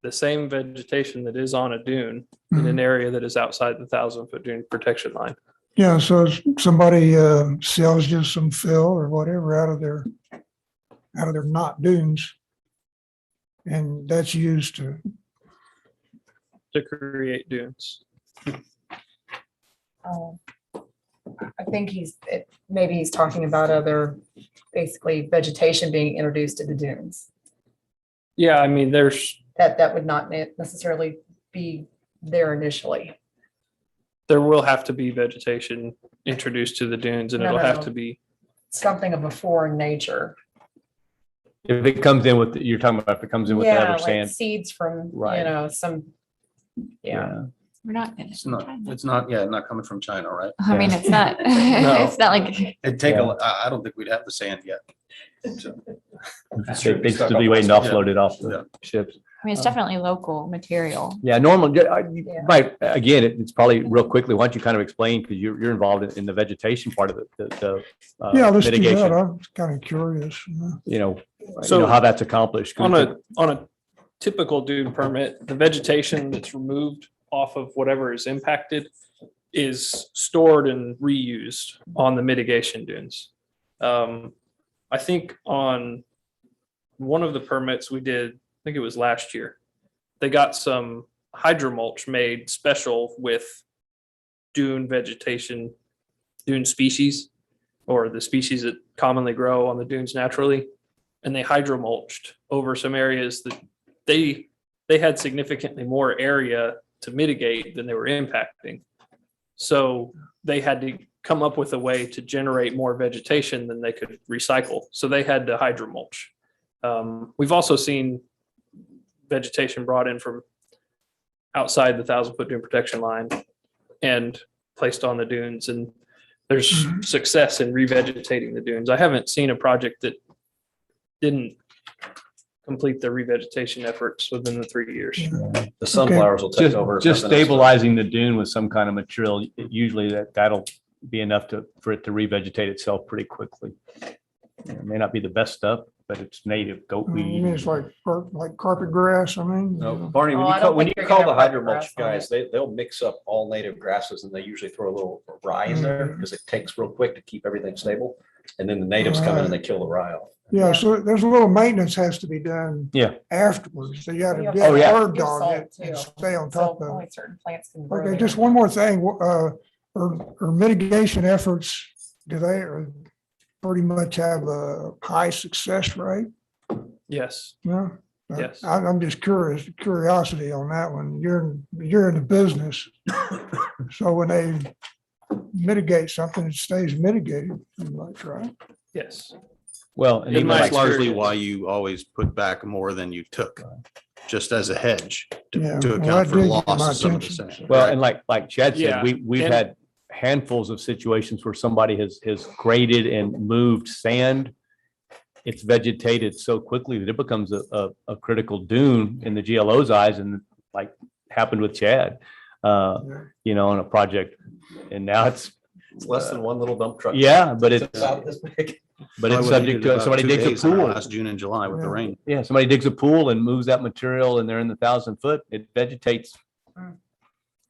the same vegetation that is on a dune in an area that is outside the 1,000-foot dune protection line. Yeah, so if somebody sells you some fill or whatever out of their not dunes, and that's used to, To create dunes. I think maybe he's talking about other, basically vegetation being introduced to the dunes. Yeah, I mean, there's, That would not necessarily be there initially. there will have to be vegetation introduced to the dunes, and No, it'll no, have no. to be, Something of a foreign nature. If it comes in with, you're talking about if it comes in with Yeah, whatever like sand. seeds from, Right. some, yeah. We're not. It's not, yeah, not coming from China, right? I mean, it's not, it's not like, It'd take I don't think we'd have the sand yet. So, They'd still be waiting to offload it off the ships. I mean, it's definitely local material. Yeah, normally, right, again, it's probably real quickly, why don't you kind of explain, because you're involved in the vegetation part of it, the Yeah, let's do that. mitigation, I'm kind of curious. So- how that's accomplished. On a typical dune permit, the vegetation that's removed off of whatever is impacted is stored and reused on the mitigation dunes. I think on one of the permits we did, I think it was last year, they got some hydromulch made special with dune vegetation, dune species, or the species that commonly grow on the dunes naturally. And they hydromulched over some areas that they had significantly more area to mitigate than they were impacting. So they had to come up with a way to generate more vegetation than they could recycle. So they had to hydromulch. We've also seen vegetation brought in from outside the 1,000-foot dune protection line and placed on the dunes. And there's success in revegetating the dunes. I haven't seen a project that didn't complete the revegetation efforts within the 3 years. The sunflowers will take over. if Just nothing else does. stabilizing the dune with some kind of material, usually that'll be enough for it to revegetate itself pretty quickly. It may not be the best stuff, but it's native goat I mean, weed. it's like carpet grass. I mean. No, Barney, Oh, I don't when think you you're call gonna the have hydromulch grass on guys, they'll mix up all native grasses and they usually throw a little rye in there because it takes real quick to keep everything stable. And then the natives come in and they kill the rye off. Yeah, so there's a little maintenance has to be done. Yeah. Afterwards. So you got to Yeah. get Oh, a yeah. bird Give dog salt, it and too. stay on So top of only it. certain plants can grow Okay, there. just one more thing. Or mitigation efforts, do they pretty much have a high success rate? Yes, Yeah. Yes. I'm just curiosity on that one. You're in the business. So when they mitigate something, it stays mitigated, pretty much, right? yes. Well, and In even my like, That's largely experience. why you always put back more than you took, just as a hedge Yeah, to well, account that for did get my loss of some of the attention, sand. so. well, and like Chad Yeah, said, we've and- had handfuls of situations where somebody has graded and moved sand. It's vegetated so quickly that it becomes a critical dune in the GLO's eyes, and like happened with Chad, on a project. And now it's Less than one little dump truck. Yeah, but it's about this big. subject to, somebody digs a pool. Last June and July with the Yeah. rain. Yeah, somebody digs a pool and moves that material and they're in the 1,000-foot, it vegetates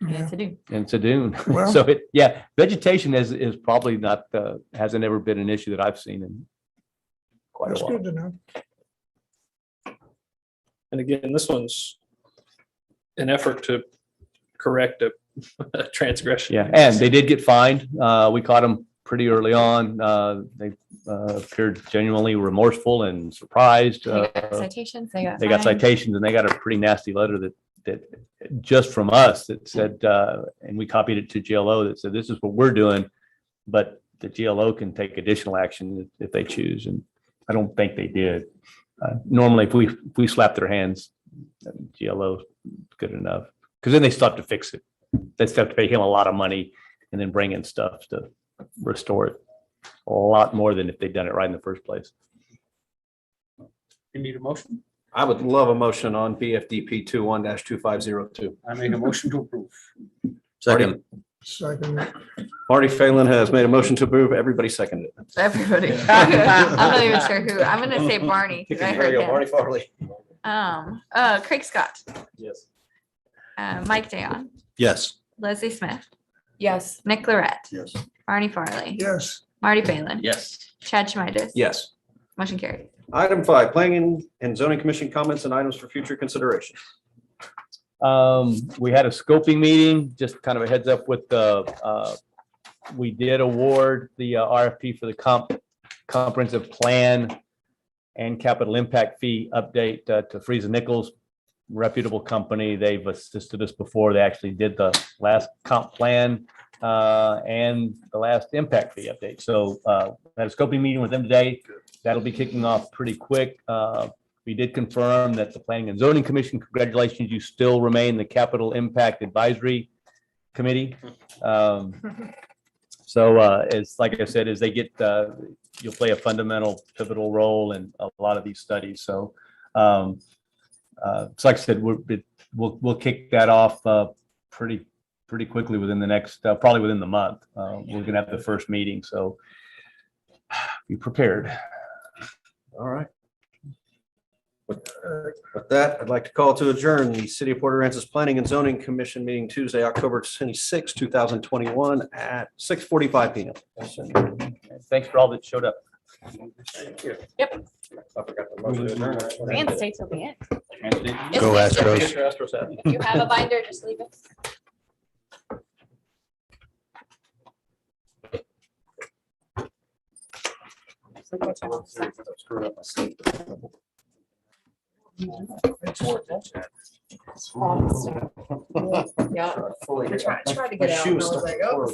Yeah. To do. and it's a dune. Well- So vegetation is probably not, hasn't ever been an issue that I've seen in quite That's a while. good to know. And again, this one's an effort to correct a transgression. Yeah, and they did get fined. We caught them pretty early on. They appeared genuinely remorseful and surprised. They got citations, they got. They got fines. citations and they got a pretty nasty letter that just from us that said, and we copied it to GLO that said, this is what we're doing, but the GLO can take additional action if they choose. And I don't think they did. Normally, if we slap their hands, GLO is good enough, because then they still have to fix it. They still have to pay him a lot of money and then bring in stuff to restore it. A lot more than if they'd done it right in the first place. You need a motion? I would love a motion on BFDP 21-2502. I make a motion to approve. Second, Second, Marty Phelan has made a motion to approve. Everybody seconded it. Everybody. I'm not even sure who. I'm gonna say Barney, because I There you heard go, Marty him. Farley. Craig Scott, Yes. Mike Dayon, yes. Leslie Smith, Yes. Nick Lorette, Yes. Barney Farley, yes. Marty Phelan. Yes. Chad Schmidt. Yes. Motion carried. Item 5, Planning and Zoning Commission comments and items for future consideration. We had a scoping meeting, just kind of a heads up with we did award the RFP for the comprehensive plan and capital impact fee update to Friesen Nichols, reputable company. They've assisted us before. They actually did the last comp plan and the last impact fee update. So had a scoping meeting with them today. That'll be kicking off pretty quick. We did confirm that the Planning and Zoning Commission, congratulations, you still remain the Capital Impact Advisory committee. So it's like I said, as they get, you'll play a fundamental pivotal role in a lot of these studies. So like I said, we'll kick that off pretty quickly within the next, probably within the month. We're gonna have the first meeting, so be prepared. All right. With that, I'd like to call to adjourn the City of Port Aransas Planning and Zoning Commission meeting Tuesday, October 26, 2021 at 6:45 PM. Thanks for all that showed up. Yep. I forgot the motion to adjourn. And stay till the end. Go Astros. Get your Astros hat. If you have a binder, just leave it. Yeah. I tried to get out. and I was like, oh.